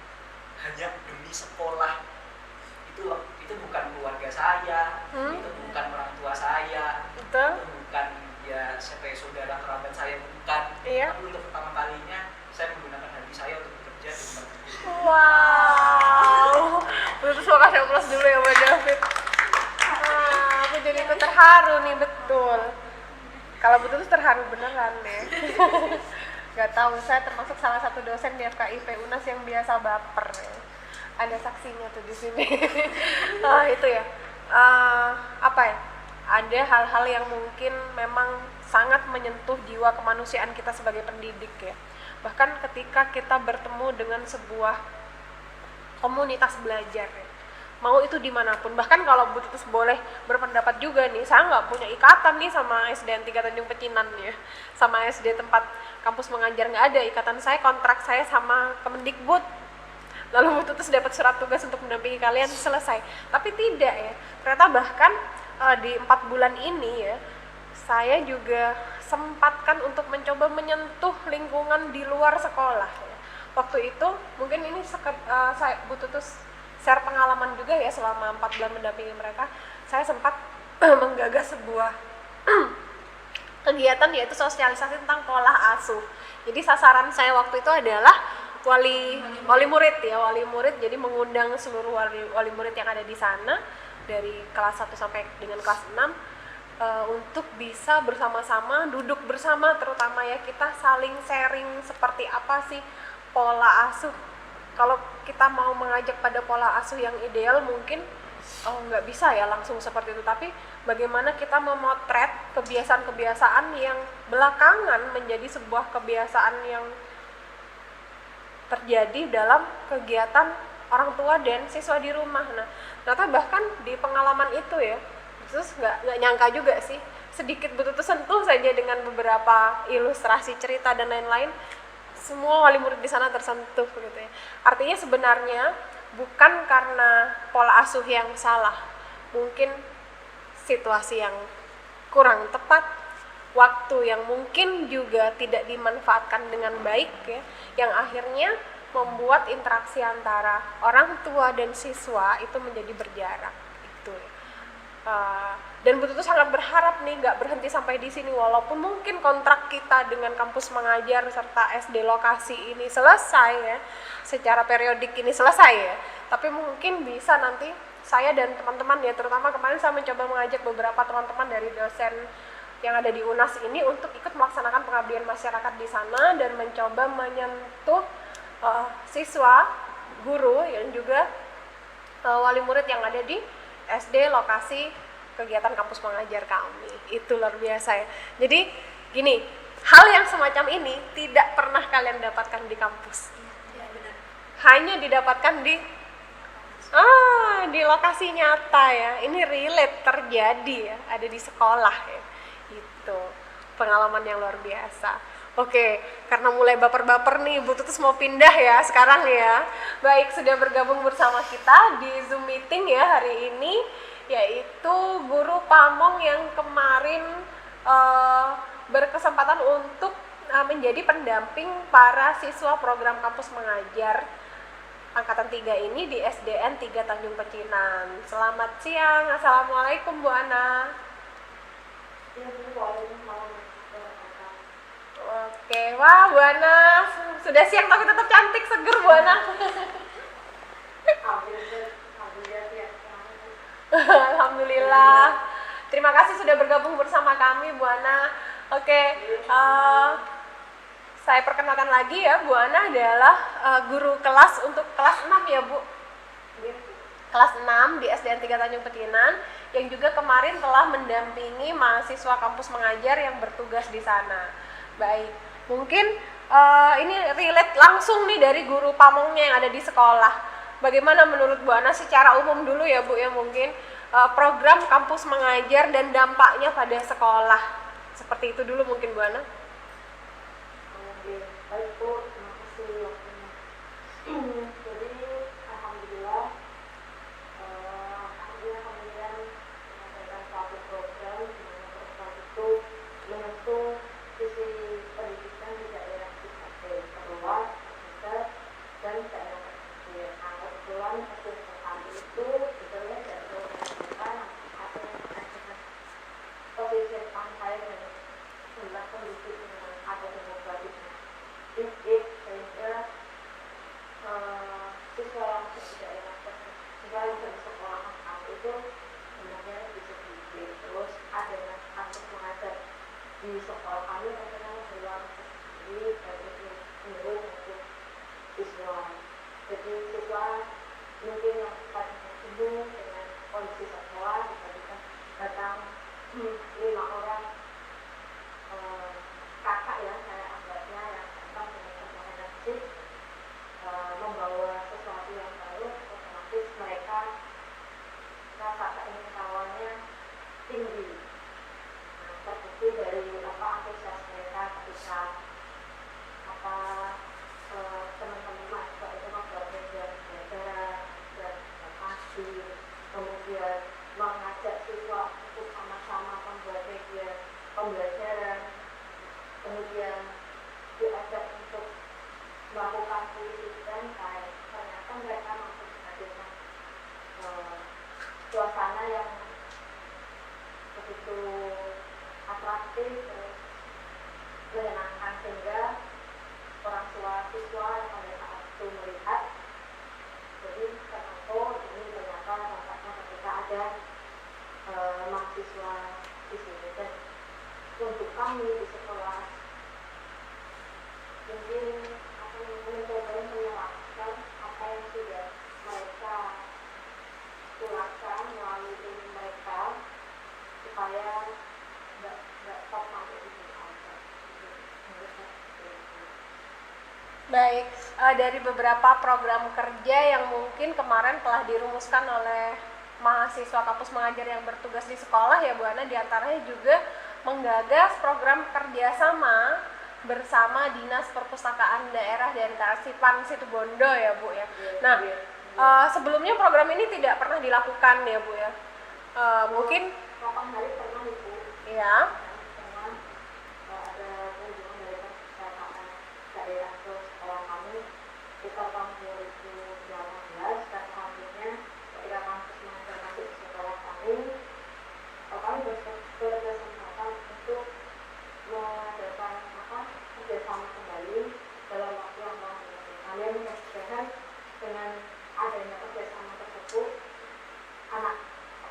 hanya demi sekolah itu bukan keluarga saya, itu bukan orang tua saya, Betul. itu bukan ya sebagai saudara kerabat saya, bukan. Iya. Tapi untuk pertama kalinya saya menggunakan hati saya untuk bekerja di tempat itu. Wow, Bu Tutus mau kasih aplaus dulu ya buat David. Aku jadi ikut terharu nih, betul. Kalau Bu Tutus terharu beneran deh. Gak tahu, saya termasuk salah satu dosen di FKIP UNAS yang biasa baper ya. Ada saksinya tuh di sini. Itu ya. Apa ya? Ada hal-hal yang mungkin memang sangat menyentuh jiwa kemanusiaan kita sebagai pendidik ya. Bahkan ketika kita bertemu dengan sebuah komunitas belajar ya. Mau itu dimanapun, bahkan kalau Bu Tutus boleh berpendapat juga nih, saya nggak punya ikatan nih sama SDN 3 Tanjung Pecinan ya, sama SD tempat kampus mengajar, nggak ada ikatan. Saya kontrak saya sama Kemendikbud, lalu Bu Tutus dapat surat tugas untuk mendampingi kalian, selesai. Tapi tidak ya, ternyata bahkan di 4 bulan ini ya, saya juga sempatkan untuk mencoba menyentuh lingkungan di luar sekolah ya. Waktu itu mungkin ini saya Bu Tutus share pengalaman juga ya, selama 4 bulan mendampingi mereka, saya sempat menggagas sebuah kegiatan yaitu sosialisasi tentang pola asuh. Jadi sasaran saya waktu itu adalah wali murid ya, wali murid. Jadi mengundang seluruh wali murid yang ada di sana dari kelas 1 sampai dengan kelas 6 untuk bisa bersama-sama duduk bersama, terutama ya kita saling sharing seperti apa sih pola asuh. Kalau kita mau mengajak pada pola asuh yang ideal mungkin nggak bisa ya langsung seperti itu, tapi bagaimana kita memotret kebiasaan-kebiasaan yang belakangan menjadi sebuah kebiasaan yang terjadi dalam kegiatan orang tua dan siswa di rumah. Nah, ternyata bahkan di pengalaman itu ya, terus nggak nyangka juga sih, sedikit betul sentuh saja dengan beberapa ilustrasi cerita dan lain-lain, semua wali murid di sana tersentuh gitu ya. Artinya sebenarnya bukan karena pola asuh yang salah, mungkin situasi yang kurang tepat, waktu yang mungkin juga tidak dimanfaatkan dengan baik ya, yang akhirnya membuat interaksi antara orang tua dan siswa itu menjadi berjarak. Itu Dan Bu Tutu sangat berharap nih nggak berhenti sampai di sini, walaupun mungkin kontrak kita dengan kampus mengajar serta SD lokasi ini selesai ya, secara periodik ini selesai ya, tapi mungkin bisa nanti saya dan teman-teman ya, terutama kemarin saya mencoba mengajak beberapa teman-teman dari dosen yang ada di UNAS ini untuk ikut melaksanakan pengabdian masyarakat di sana dan mencoba menyentuh siswa, guru, dan juga wali murid yang ada di SD lokasi kegiatan kampus mengajar kami. Itu luar biasa ya. Jadi gini, hal yang semacam ini tidak pernah kalian dapatkan di kampus. Hanya didapatkan di lokasi nyata ya. Ini relate, terjadi ya, ada di sekolah ya. Itu pengalaman yang luar biasa. Oke, karena mulai baper-baper nih, Bu Tutus mau pindah ya sekarang ya. Baik, sudah bergabung bersama kita di Zoom meeting ya hari ini, yaitu guru Pamong yang kemarin berkesempatan untuk menjadi pendamping para siswa program kampus mengajar angkatan 3 ini di SDN 3 Tanjung Pecinan. Selamat siang, Assalamualaikum Bu Ana. Oke, wah Bu Ana sudah siang tapi tetap cantik, seger Bu Ana. Alhamdulillah. Terima kasih sudah bergabung bersama kami Bu Ana. Oke, saya perkenalkan lagi ya, Bu Ana adalah guru kelas untuk kelas 6 ya Bu. Kelas 6 di SDN 3 Tanjung Pecinan yang juga kemarin telah mendampingi mahasiswa kampus mengajar yang bertugas di sana. Baik, mungkin ini relate langsung nih dari guru Pamongnya yang ada di sekolah. Bagaimana menurut Bu Ana secara umum dulu ya Bu ya, mungkin program kampus mengajar dan dampaknya pada sekolah. Seperti itu dulu mungkin Bu Ana. Baik Bu, terima kasih waktunya. Jadi alhamdulillah kemudian mengadakan suatu program di mana program itu menyentuh sisi pendidikan di daerah kita terluar, besar, dan daerah terkecil. Nah, kebetulan hasil kami itu sebenarnya dari program kita ada pesisir pantai dan jumlah penduduk yang ada demografisnya tinggi, sehingga siswa langsung di daerah siswa yang bersekolah kami itu sebenarnya bisa sedikit. Terus adanya kampus mengajar di sekolah kami terkenal luar sendiri dari guru maupun siswa. Jadi siswa mungkin yang tadinya jenuh dengan kondisi sekolah dibandingkan datang 5 orang kakak ya, saya anggapnya yang datang dengan penuh energi, membawa sesuatu yang baru, otomatis mereka rasa keingintahuannya tinggi. Nah, terbukti dari antusias mereka ketika teman-teman mahasiswa itu belajar dan lokasi, kemudian mengajak siswa untuk sama-sama membuat media pembelajaran, kemudian diajak untuk melakukan puisi dan kain. Ternyata mereka mampu menghadirkan suasana yang begitu atraktif, menyenangkan, sehingga orang tua siswa yang pada saat itu melihat, jadi ternyata ini ternyata dampaknya ketika ada mahasiswa di sini. Dan untuk kami di sekolah mungkin akan mencoba menjelaskan apa yang sudah mereka tularkan melalui tim mereka supaya nggak stop sampai di sini aja. Baik, dari beberapa program kerja yang mungkin kemarin telah dirumuskan oleh mahasiswa kampus mengajar yang bertugas di sekolah ya Bu Ana, diantaranya juga menggagas program kerjasama bersama Dinas Perpustakaan Daerah dan Kearsipan Situbondo ya Bu ya. Nah, sebelumnya program ini tidak pernah dilakukan ya Bu ya. Mungkin kapan hari pernah Ibu? ya. Karena ada kunjungan dari perpustakaan daerah ke sekolah kami sekitar tahun 2018, dan akhirnya ketika kampus mengajar masuk di sekolah kami, kami berkesempatan untuk mengadakan kerjasama kembali dalam waktu yang lama. Kalian mudah-mudahan dengan adanya kerjasama tersebut anak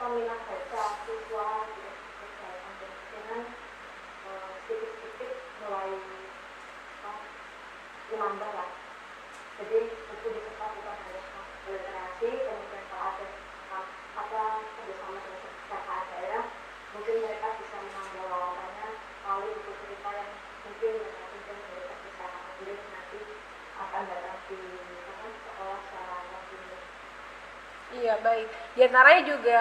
minat baca siswa di dengan sedikit-sedikit mulai menambah lah. Jadi buku dicetak bukan hanya literasi, kemudian kalau ada kerjasama dengan perpustakaan daerah, mungkin mereka bisa menambah wawasannya melalui buku cerita yang mungkin mereka bisa ambil nanti akan datang di sekolah secara langsung. Iya, baik. Di antaranya juga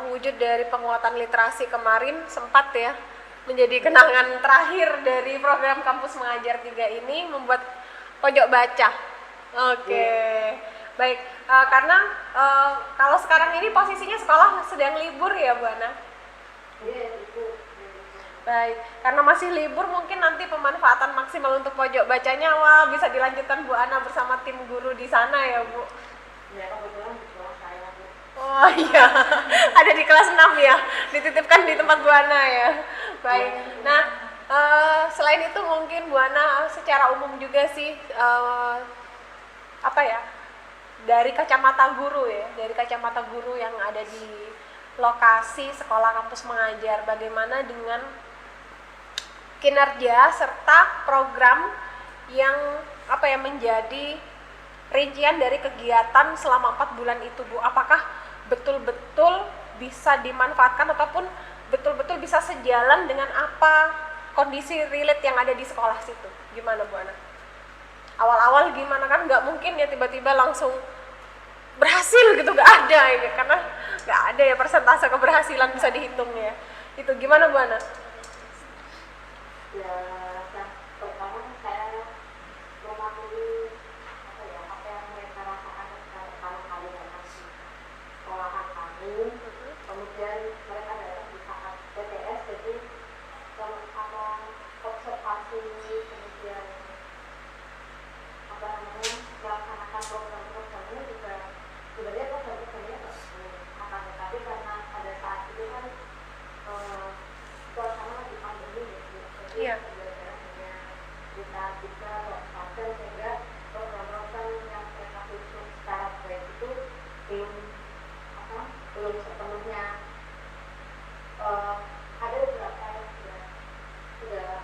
wujud dari penguatan literasi kemarin sempat ya menjadi kenangan terakhir dari program Kampus Mengajar 3 ini membuat pojok baca. Oke. Baik, karena kalau sekarang ini posisinya sekolah sedang libur ya Bu Ana? Iya, itu. Baik, karena masih libur mungkin nanti pemanfaatan maksimal untuk pojok bacanya bisa dilanjutkan Bu Ana bersama tim guru di sana ya Bu? Ya, kebetulan di kelas saya, Bu. Oh iya, ada di kelas 6 ya, dititipkan di tempat Bu Ana ya. Baik, nah selain itu mungkin Bu Ana secara umum juga sih dari kacamata guru ya, dari kacamata guru yang ada di lokasi sekolah Kampus Mengajar, bagaimana dengan kinerja serta program yang menjadi rincian dari kegiatan selama 4 bulan itu Bu, apakah betul-betul bisa dimanfaatkan ataupun betul-betul bisa sejalan dengan apa kondisi relate yang ada di sekolah situ? Gimana Bu Ana? Awal-awal gimana, kan nggak mungkin ya tiba-tiba langsung berhasil gitu, nggak ada ini, karena nggak ada ya persentase keberhasilan bisa dihitung ya. Itu gimana Bu Ana? Ya, pertama saya memahami apa yang mereka rasakan pertama kali datang di sekolahan kami. Kemudian mereka datang di saat PTS, jadi observasi, kemudian melaksanakan program-programnya juga sebenarnya program-programnya akan, tetapi karena pada saat itu kan suasana lagi pandemi ya, jadi pembelajarannya kita dan sehingga program-program yang mereka susun secara baik itu belum sepenuhnya ada beberapa yang sudah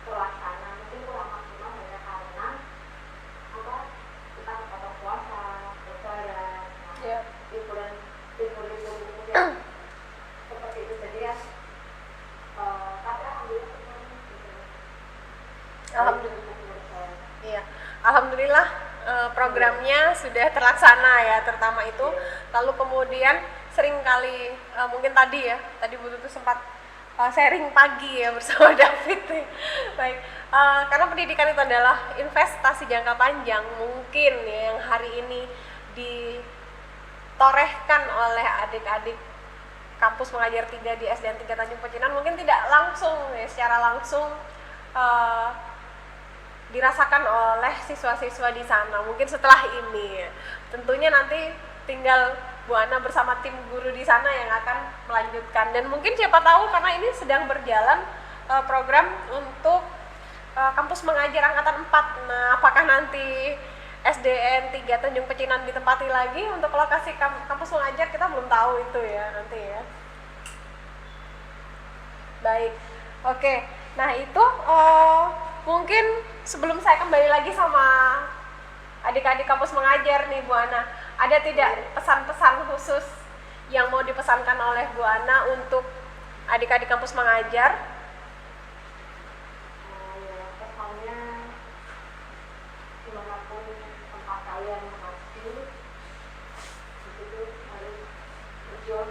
terlaksana, mungkin kurang maksimal hanya karena kita potong puasa, lebaran, liburan yang seperti itu, jadi ya tapi alhamdulillah programnya sudah terlaksana ya, terutama itu. Lalu kemudian seringkali mungkin tadi Bu Tutu sempat sharing pagi ya bersama David. Baik, karena pendidikan itu adalah investasi jangka panjang, mungkin ya yang hari ini ditorehkan oleh adik-adik Kampus Mengajar 3 di SDN 3 Tanjung Pecinan mungkin tidak langsung ya, secara langsung dirasakan oleh siswa-siswa di sana. Mungkin setelah ini ya, tentunya nanti tinggal Bu Ana bersama tim guru di sana yang akan melanjutkan, dan mungkin siapa tahu karena ini sedang berjalan program untuk Kampus Mengajar angkatan 4. Nah, apakah nanti SDN 3 Tanjung Pecinan ditempati lagi untuk lokasi Kampus Mengajar, kita belum tahu itu ya nanti ya. Baik, oke. Nah itu mungkin sebelum saya kembali lagi sama adik-adik Kampus Mengajar nih Bu Ana, ada tidak pesan-pesan khusus yang mau dipesankan oleh Bu Ana untuk adik-adik Kampus Mengajar? Pesannya dimanapun tempat kalian mengaji, di situ harus berjuang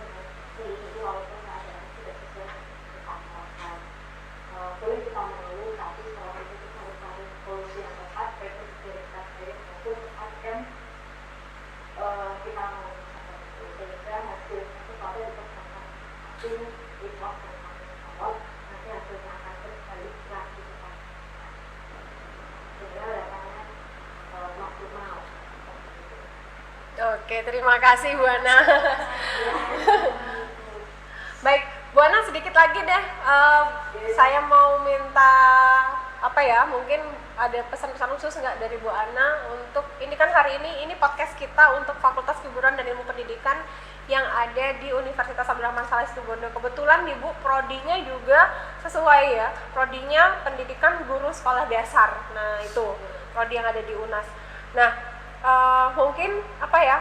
mengikuti walaupun keadaan tidak sesuai dengan harapan. Boleh kita mengeluh, tapi setelah itu kita harus cari solusi yang tepat, baik untuk diri kita sendiri maupun akan kita mau sehingga hasilnya itu pada diperlukan hasil ikhlas dan Allah, nanti hasilnya akan berbalik lagi kepada sehingga harapannya maksimal. Oke, terima kasih Bu Ana. sedikit lagi deh, saya mau minta apa ya, mungkin ada pesan-pesan khusus nggak dari Bu Ana untuk ini kan hari ini podcast kita untuk Fakultas Keguruan dan Ilmu Pendidikan yang ada di Universitas Abdurrahman Saleh Situbondo. Kebetulan nih Bu, prodinya juga sesuai ya, prodinya Pendidikan Guru Sekolah Dasar. Nah itu prodi yang ada di UNAS. Nah mungkin apa ya,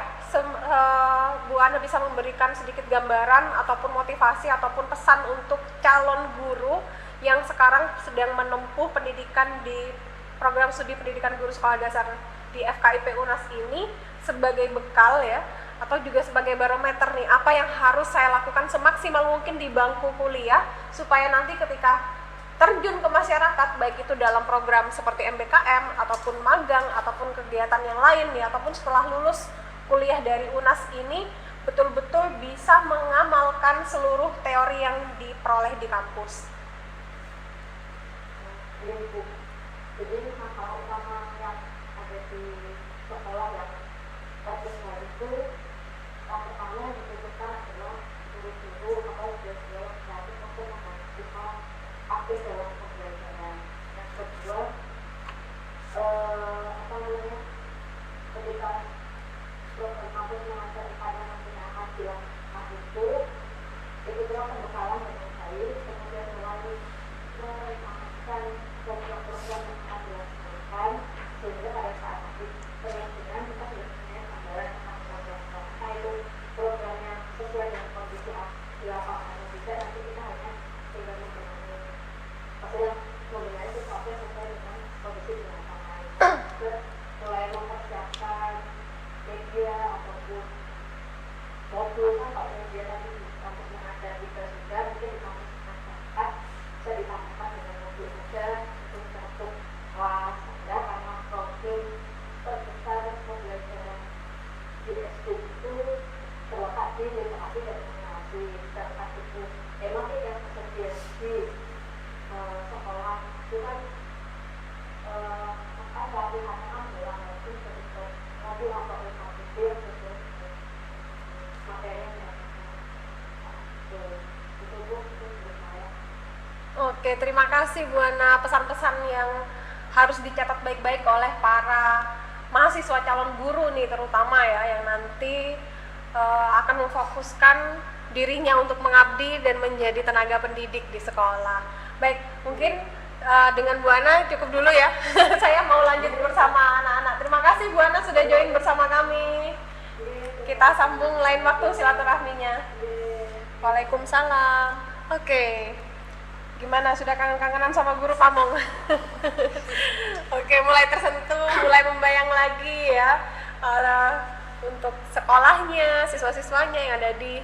Bu Ana bisa memberikan sedikit gambaran ataupun motivasi ataupun pesan untuk calon guru yang sekarang sedang menempuh pendidikan di program studi pendidikan guru sekolah dasar di FKIP UNAS ini sebagai bekal ya, atau juga sebagai barometer nih, apa yang harus saya lakukan semaksimal mungkin di bangku kuliah supaya nanti ketika terjun ke masyarakat, baik itu dalam program seperti MBKM ataupun magang ataupun kegiatan yang lain nih, ataupun setelah lulus kuliah dari UNAS ini betul-betul bisa mengamalkan seluruh teori yang diperoleh di kampus. Jadi masalah utama yang ada di sekolah yang tertinggal itu yang pertama yang dibutuhkan adalah guru-guru atau guru-guru kreatif untuk memahami aktif dalam pembelajaran. Yang kedua, ketika program kampus mengajar pada nanti akan dilakukan itu telah pembekalan dengan baik, kemudian melalui merencanakan program-program yang akan dilaksanakan sehingga pada saat nanti penyelesaian kita sudah punya gambaran tentang program itu programnya sesuai dengan kondisi di lapangan atau tidak, nanti kita hanya tinggal membenahi sesuatu yang sesuai dengan kondisi di lapangan. Mulai mempersiapkan media ataupun modul kan kalau media tadi di kampus mengajar kita sudah, mungkin di kampus masyarakat bisa ditambahkan dengan modul saja untuk satu kelas ada, karena profil terbesar pembelajaran di SD itu terletak di literasi dan komunikasi, sedangkan itu memang yang tersedia di sekolah itu kan latihannya kan berulang lagi sesuai modul atau LKPD yang sesuai materi yang itu saya. Oke, terima kasih Bu Ana, pesan-pesan yang harus dicatat baik-baik oleh para mahasiswa calon guru nih terutama ya, yang nanti akan memfokuskan dirinya untuk mengabdi dan menjadi tenaga pendidik di sekolah. Baik, mungkin dengan Bu Ana cukup dulu ya. Saya mau lanjut bersama anak-anak. Terima kasih Bu Ana sudah join bersama kami. Kita sambung lain waktu silaturahminya. Waalaikumsalam. Oke. Gimana, sudah kangen-kangenan sama guru Pamong? Oke, mulai tersentuh, mulai membayang lagi ya untuk sekolahnya, siswa-siswanya yang ada di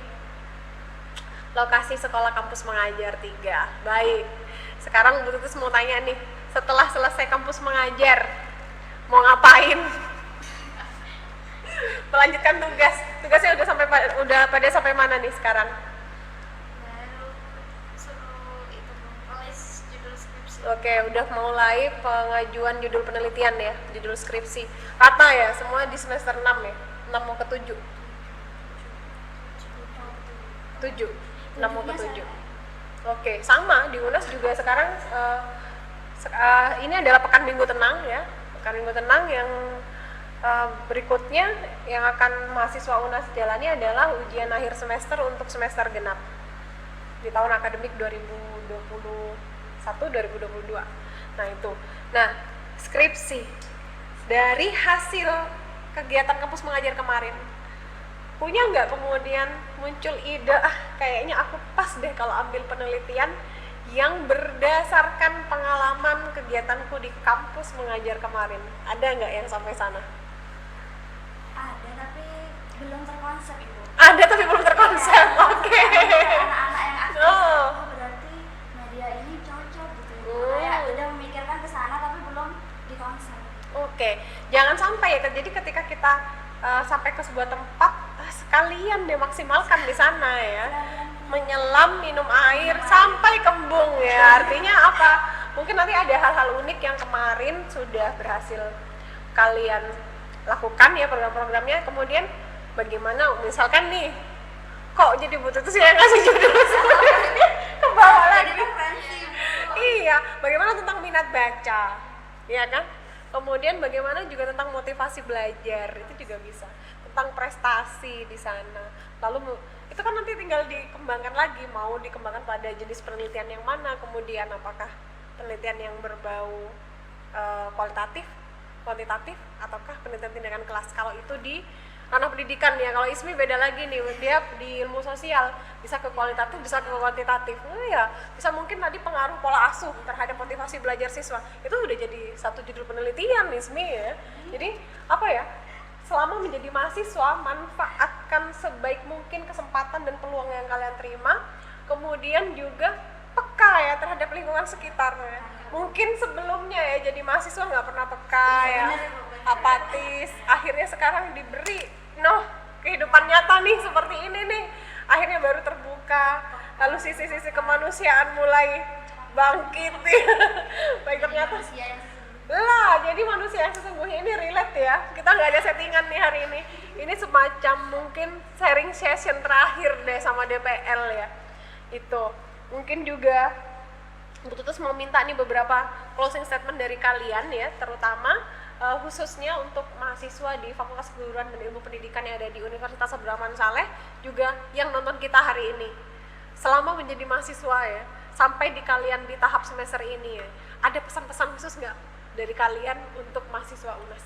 lokasi sekolah kampus mengajar 3. Baik, sekarang Bu Tutus mau tanya nih, setelah selesai kampus mengajar mau ngapain? Melanjutkan tugasnya udah pada sampai mana nih sekarang? Baru suruh itu nulis judul skripsi. Oke, udah mulai pengajuan judul penelitian ya, judul skripsi. Rata ya, semua di semester 6 ya? 6 mau ke 7? 6 mau ke 7. Oke, sama di UNAS juga sekarang ini adalah pekan minggu tenang ya. Pekan minggu tenang yang berikutnya yang akan mahasiswa UNAS jalani adalah ujian akhir semester untuk semester genap di tahun akademik 2021-2022. Nah itu. Nah, skripsi dari hasil kegiatan kampus mengajar kemarin, punya nggak kemudian muncul ide, kayaknya aku pas deh kalau ambil penelitian yang berdasarkan pengalaman kegiatanku di kampus mengajar kemarin? Ada nggak yang sampai sana? Ada tapi belum terkonsep Ibu. Ada tapi belum terkonsep. Oke. Anak-anak yang aktif. Oh. Berarti media ini cocok gitu. Kayak udah memikirkan ke sana tapi belum dikonsep. Oke, jangan sampai ya. Jadi ketika kita sampai ke sebuah tempat, sekalian deh maksimalkan di sana ya. Menyelam, minum air sampai kembung ya. Artinya apa? Mungkin nanti ada hal-hal unik yang kemarin sudah berhasil kalian lakukan ya program-programnya. Kemudian bagaimana misalkan nih, kok jadi butuh tuh sih yang ngasih judul skripsi? Iya, bagaimana tentang minat baca, ya kan? Kemudian bagaimana juga tentang motivasi belajar, itu juga bisa. Tentang prestasi di sana. Lalu itu kan nanti tinggal dikembangkan lagi, mau dikembangkan pada jenis penelitian yang mana, kemudian apakah penelitian yang berbau kuantitatif, ataukah penelitian tindakan kelas. Kalau itu di ranah pendidikan ya, kalau ISMI beda lagi nih, dia di ilmu sosial bisa ke kualitatif, bisa ke kuantitatif. Ya bisa mungkin tadi pengaruh pola asuh terhadap motivasi belajar siswa, itu udah jadi satu judul penelitian ISMI ya. Jadi apa ya, selama menjadi mahasiswa manfaatkan sebaik mungkin kesempatan dan peluang yang kalian terima, kemudian juga peka ya terhadap lingkungan sekitar ya. Mungkin sebelumnya ya jadi mahasiswa nggak pernah peka ya, apatis, akhirnya sekarang diberi kehidupan nyata nih seperti ini nih, akhirnya baru terbuka, lalu sisi-sisi kemanusiaan mulai bangkit ya. Baik, ternyata lah jadi manusia yang sesungguhnya ini relate ya, kita nggak ada settingan nih hari ini semacam mungkin sharing session terakhir deh sama DPL ya. Itu mungkin juga Bu Tutus mau minta nih beberapa closing statement dari kalian ya, terutama khususnya untuk mahasiswa di Fakultas Keguruan dan Ilmu Pendidikan yang ada di Universitas Abdurrahman Saleh, juga yang nonton kita hari ini. Selama menjadi mahasiswa ya, sampai di kalian di tahap semester ini ya, ada pesan-pesan khusus nggak dari kalian untuk mahasiswa UNAS?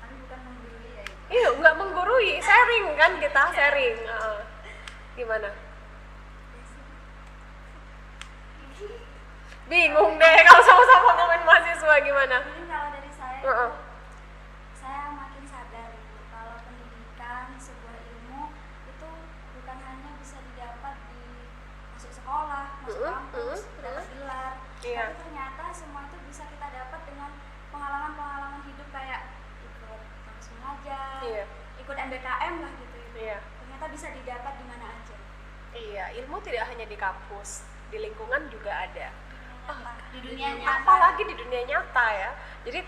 Bukan menggurui ya. Iya, nggak menggurui, sharing kan kita, sharing. Gimana? Bingung deh kalau sama-sama ngomongin mahasiswa, gimana? Mungkin kalau dari saya saya makin sadar kalau pendidikan sebuah ilmu itu bukan hanya bisa didapat di masuk sekolah, masuk kampus, dapat gelar, Iya. tapi ternyata semua itu bisa kita dapat dengan pengalaman-pengalaman hidup kayak ikut kampus mengajar, Iya. ikut MBKM lah gitu. Iya. Ternyata bisa didapat di mana aja. Iya, ilmu tidak hanya di kampus, di lingkungan juga ada. Di dunia nyata. Apalagi di dunia nyata ya. Jadi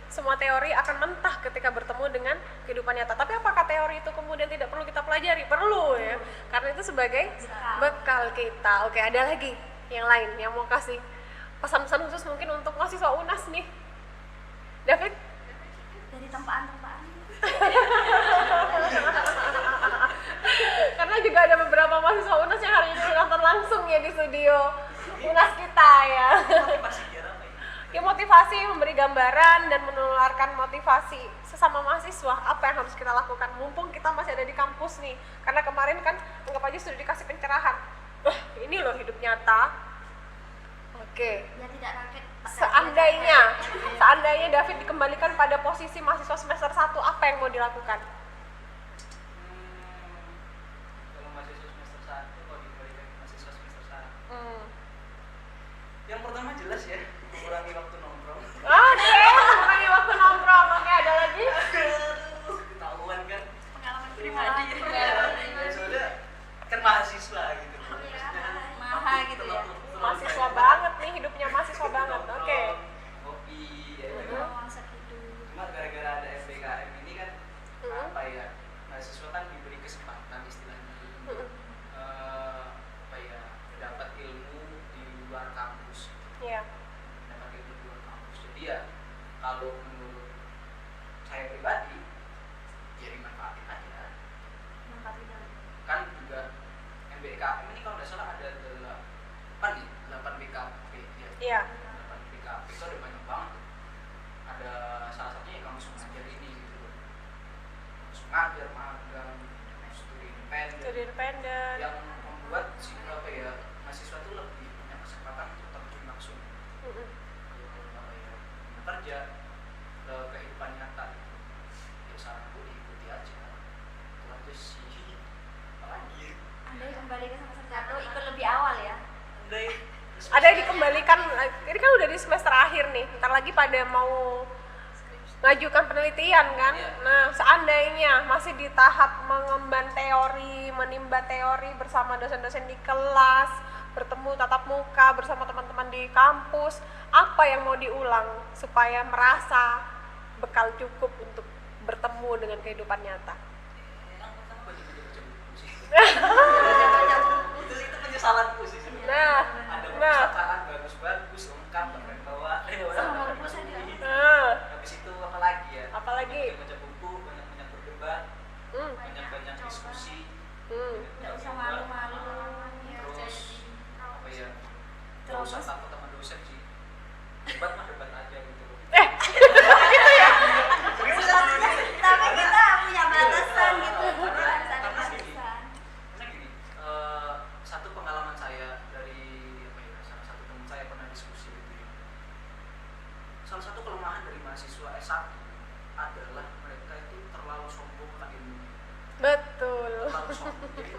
semua teori akan mentah ketika bertemu dengan kehidupan nyata. Tapi apakah teori itu kemudian tidak perlu kita pelajari? Perlu ya. Karena itu sebagai bekal kita. Oke, ada lagi yang lain yang mau kasih pesan-pesan khusus mungkin untuk mahasiswa UNAS nih. David? Dari tempaan-tempaan. Karena juga ada beberapa mahasiswa UNAS yang hari ini nonton langsung ya di studio UNAS kita ya. Motivasi biar apa ya? Ya motivasi, memberi gambaran dan menularkan motivasi sesama mahasiswa, apa yang harus kita lakukan mumpung kita masih ada di kampus nih. Karena kemarin kan anggap aja sudah dikasih pencerahan. Ini loh hidup nyata. Oke. Biar tidak kaget. Seandainya David dikembalikan pada posisi mahasiswa semester 1, apa yang mau dilakukan? Kalau mahasiswa semester 1, kalau diberikan mahasiswa semester 1, yang pertama jelas ya, mengurangi waktu nongkrong. Oke, mengurangi waktu nongkrong. Oke, ada lagi? Ketahuan kan, Pengalaman pribadi. soalnya kan mahasiswa gitu. Maha gitu ya. Mahasiswa banget nih, hidupnya mahasiswa banget. Oke. Kopi ya kan. Uang segitu. Cuma gara-gara ada FBKM ini kan apa ya, mahasiswa kan diberi kesempatan istilahnya apa ya, mendapat ilmu di luar kampus. Iya. Mendapat ilmu di luar kampus. Jadi ya kalau menurut saya pribadi ya dimanfaatin aja. Kan juga MBKM ini kalau nggak salah ada 8 BKP ya. Iya. 8 BKP itu ada banyak banget. Ada salah satunya yang kampus mengajar ini gitu. Kampus mengajar, magang, studi independen. Yang membuat si apa ya, mahasiswa itu lebih punya kesempatan untuk terjun langsung apa ya, kerja ke kehidupan nyata gitu. Ya saranku diikuti aja. Itu aja sih. Apalagi Andai kembali ke semester 1 ikut lebih awal ya. Ada yang dikembalikan, ini kan udah di semester akhir nih, ntar lagi pada mau ngajukan penelitian kan. Nah, seandainya masih di tahap mengemban teori, menimba teori bersama dosen-dosen di kelas, bertemu tatap muka bersama teman-teman di kampus, apa yang mau diulang supaya merasa bekal cukup untuk bertemu dengan kehidupan nyata? yang pertama baca buku sih. Itu penyesalanku sih sebenarnya. ada perpustakaan bagus-bagus lengkap pakai bawa habis itu apa lagi ya, Apalagi? baca buku, banyak berdebat, banyak diskusi, Nggak usah malu-malu. terus apa ya, nggak usah takut sama dosen sih, debat aja gitu. Tapi kita punya batasan gitu. Harus ada Karena gini, batasan. satu pengalaman saya dari apa ya, salah satu teman saya pernah diskusi gitu ya. Salah satu kelemahan dari mahasiswa S1 adalah mereka itu terlalu sombong akan ilmu. Betul. Terlalu sombong. Jadi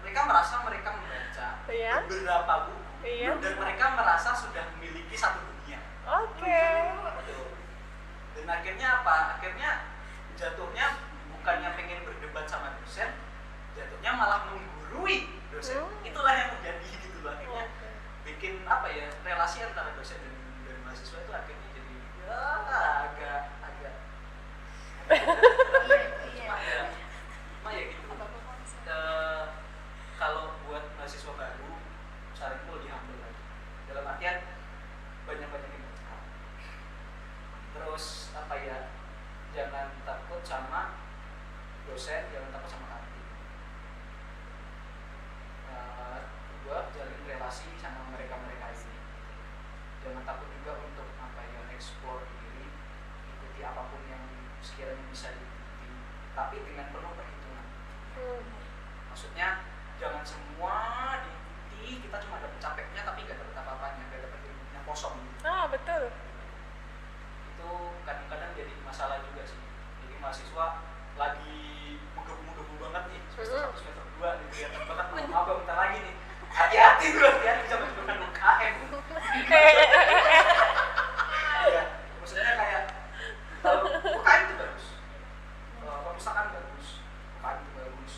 mereka merasa mereka membaca Iya. beberapa buku Iya. dan mereka merasa sudah memiliki satu dunia. Oke. Betul. Dan akhirnya apa? Akhirnya jatuhnya bukannya pengen berdebat sama dosen, jatuhnya malah menggurui dosen. Itulah yang terjadi gitu loh. Akhirnya bikin apa ya, relasi antara dosen dan mahasiswa itu akhirnya jadi ya, agak cuma ya gitu. Kalau buat mahasiswa baru saling itu lebih humble lagi. Dalam artian banyak-banyakin baca. Terus apa ya, jangan takut sama dosen, jangan takut sama kantin. Kedua, jalin relasi sama mereka-mereka ini. Jangan takut juga untuk apa ya, explore diri, ikuti apapun yang sekiranya bisa diikuti, tapi dengan penuh perhitungan. Maksudnya jangan semua diikuti, kita cuma dapat capeknya tapi nggak dapat apa-apanya, nggak dapat ilmunya, kosong. Betul. Itu kadang-kadang jadi masalah juga sih. Jadi mahasiswa lagi menggebu-gebu banget nih, semester 1, semester 2 nih, kelihatan banget mau bentar lagi nih. Hati-hati lu, hati-hati bisa menyebabkan UKM. Ya, maksudnya kayak kalau UKM itu bagus, perpustakaan bagus, UKM itu bagus,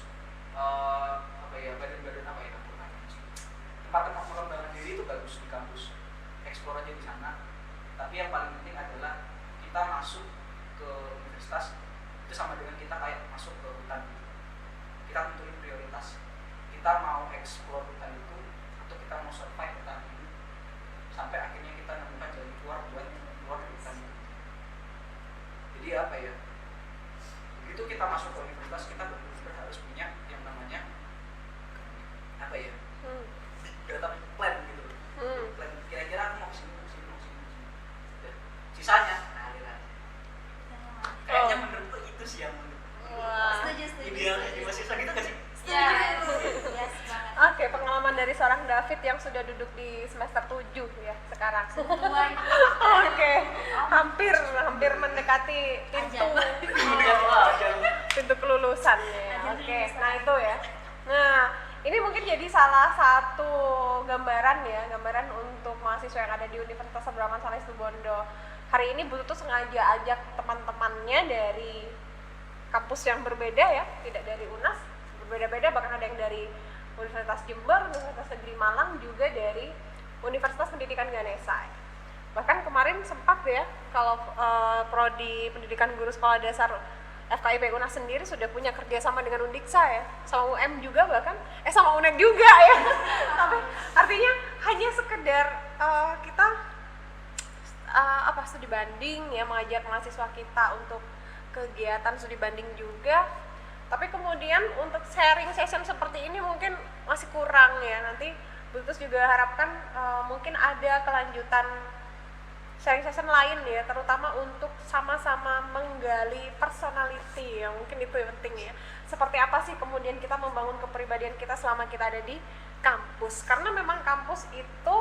apa ya, badan-badan apa ya, tempat-tempat pengembangan diri itu bagus di kampus, eksplor aja di sana. Tapi yang paling penting adalah kita masuk ke universitas itu sama dengan kita kayak masuk ke hutan. Kita tentuin prioritas. Kita mau eksplor hutan itu atau kita mau survive hutan ini sampai akhirnya kita menemukan jalan keluar buat keluar dari hutan itu. Jadi apa ya? Begitu kita masuk ke universitas, kita benar-benar harus punya yang namanya apa ya? Big data plan gitu. Plan kira-kira aku mau kesini. Dan sisanya ngalir aja. Kayaknya menurutku itu sih yang Setuju. idealnya di mahasiswa gitu gak sih? Yes, banget. Oke, pengalaman dari seorang David yang sudah duduk di semester 7 ya sekarang. Oke, hampir mendekati pintu kelulusannya. Oke, nah itu ya. Nah, ini mungkin jadi salah satu gambaran untuk mahasiswa yang ada di Universitas Abraham Saleh Situbondo. Hari ini Bu Tutu sengaja ajak teman-temannya dari kampus yang berbeda ya, tidak dari UNAS, berbeda-beda, bahkan ada yang dari Universitas Jember, Universitas Negeri Malang, juga dari Universitas Pendidikan Ganesha. Bahkan kemarin sempat ya, kalau prodi Pendidikan Guru Sekolah Dasar FKIP UNAS sendiri sudah punya kerjasama dengan Undiksa ya, sama UM juga, bahkan sama UNED juga ya. Tapi artinya hanya sekedar kita studi banding ya, mengajak mahasiswa kita untuk kegiatan studi banding juga. Tapi kemudian untuk sharing session seperti ini mungkin masih kurang ya. Nanti Butus juga harapkan mungkin ada kelanjutan sharing session lain ya, terutama untuk sama-sama menggali personality ya, mungkin itu yang penting ya. Seperti apa sih kemudian kita membangun kepribadian kita selama kita ada di kampus, karena memang kampus itu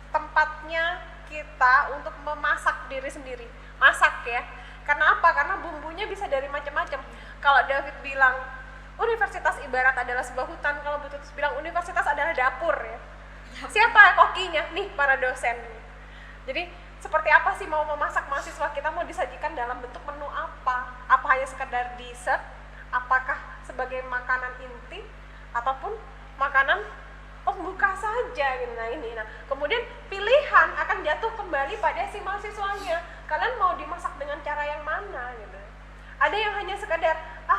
tempatnya kita untuk memasak diri sendiri, masak ya. Karena apa? Karena bumbunya bisa dari macam-macam. Kalau David bilang universitas ibarat adalah sebuah hutan, kalau Bu Tutus bilang universitas adalah dapur ya. Siapa kokinya? Nih, para dosen. Jadi seperti apa sih mau memasak mahasiswa kita, mau disajikan dalam bentuk menu apa? Apa hanya sekedar dessert? Apakah sebagai makanan inti ataupun makanan pembuka saja gitu. Nah, kemudian pilihan akan jatuh kembali pada si mahasiswanya. Kalian mau dimasak dengan cara yang mana gitu. Ada yang hanya sekedar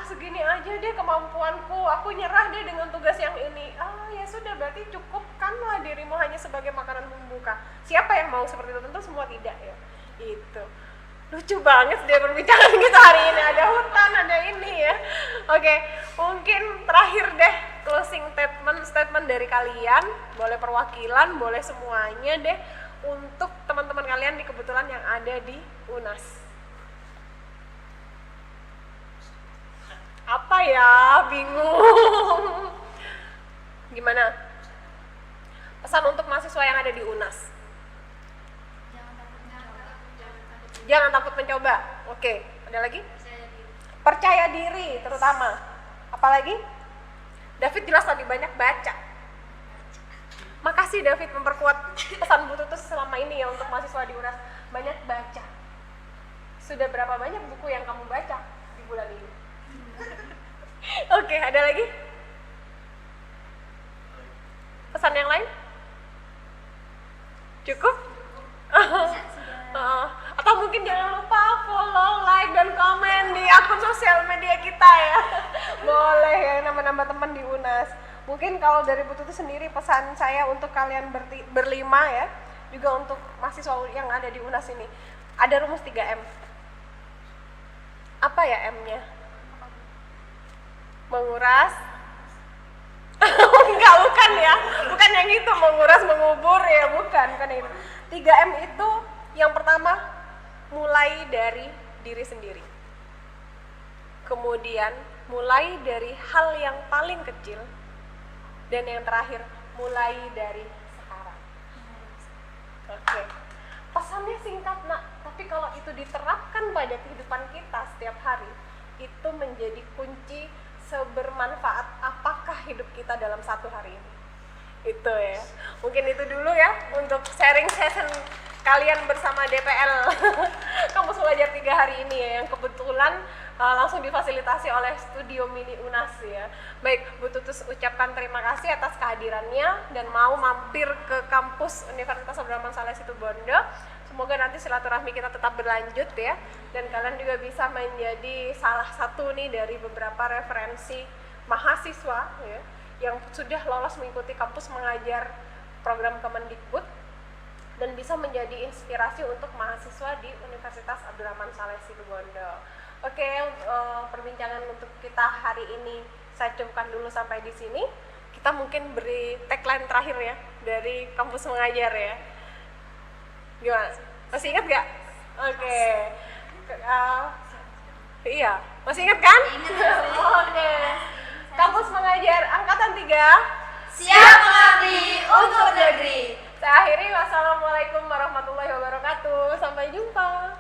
segini aja deh kemampuanku, aku nyerah deh dengan tugas yang ini. Ya sudah, berarti cukupkanlah dirimu hanya sebagai makanan pembuka. Siapa yang mau seperti itu? Tentu semua tidak ya. Itu lucu banget dia perbincangan kita hari ini, ada hutan, ada ini ya. Oke, mungkin terakhir deh closing statement dari kalian, boleh perwakilan, boleh semuanya deh, untuk teman-teman kalian di kebetulan yang ada di UNAS. Apa ya? Bingung. Gimana? Pesan untuk mahasiswa yang ada di UNAS. Jangan takut mencoba. Oke, ada lagi? Percaya diri terutama. Apalagi? David jelas tadi banyak baca. Makasih David memperkuat pesan Bu Tutus selama ini ya untuk mahasiswa di UNAS. Banyak baca. Sudah berapa banyak buku yang kamu baca di bulan ini? Oke, ada lagi? Pesan yang lain? Cukup? Atau mungkin jangan lupa follow, like, dan komen di akun sosial media kita ya. Boleh ya, nambah-nambah teman di UNAS. Mungkin kalau dari Bu Tutu sendiri, pesan saya untuk kalian berlima ya, juga untuk mahasiswa yang ada di UNAS ini, ada rumus 3M. Apa ya M-nya? Menguras. Enggak, bukan ya, bukan yang itu, menguras, mengubur ya, bukan yang itu. 3M itu yang pertama, mulai dari diri sendiri. Kemudian mulai dari hal yang paling kecil, dan yang terakhir mulai dari sekarang. Oke. Pesannya singkat nak, tapi kalau itu diterapkan pada kehidupan kita setiap hari, itu menjadi kunci sebermanfaat apakah hidup kita dalam satu hari ini. Itu ya, mungkin itu dulu ya untuk sharing session kalian bersama DPL Kampus Pelajar 3 hari ini ya, yang kebetulan langsung difasilitasi oleh Studio Mini UNAS ya. Baik, Bu Tutus ucapkan terima kasih atas kehadirannya dan mau mampir ke kampus Universitas Abdurrahman Saleh Situbondo. Semoga nanti silaturahmi kita tetap berlanjut ya, dan kalian juga bisa menjadi salah satu nih dari beberapa referensi mahasiswa ya, yang sudah lolos mengikuti kampus mengajar program Kemendikbud dan bisa menjadi inspirasi untuk mahasiswa di Universitas Abdurrahman Saleh Situbondo. Oke, perbincangan untuk kita hari ini saya cukupkan dulu sampai di sini. Kita mungkin beri tagline terakhir ya dari kampus mengajar ya. Gimana? Masih ingat gak? Oke. Iya, masih ingat kan? Oke. Kampus mengajar angkatan 3 Siap mengabdi untuk negeri. Saya akhiri, wassalamualaikum warahmatullahi wabarakatuh. Sampai jumpa.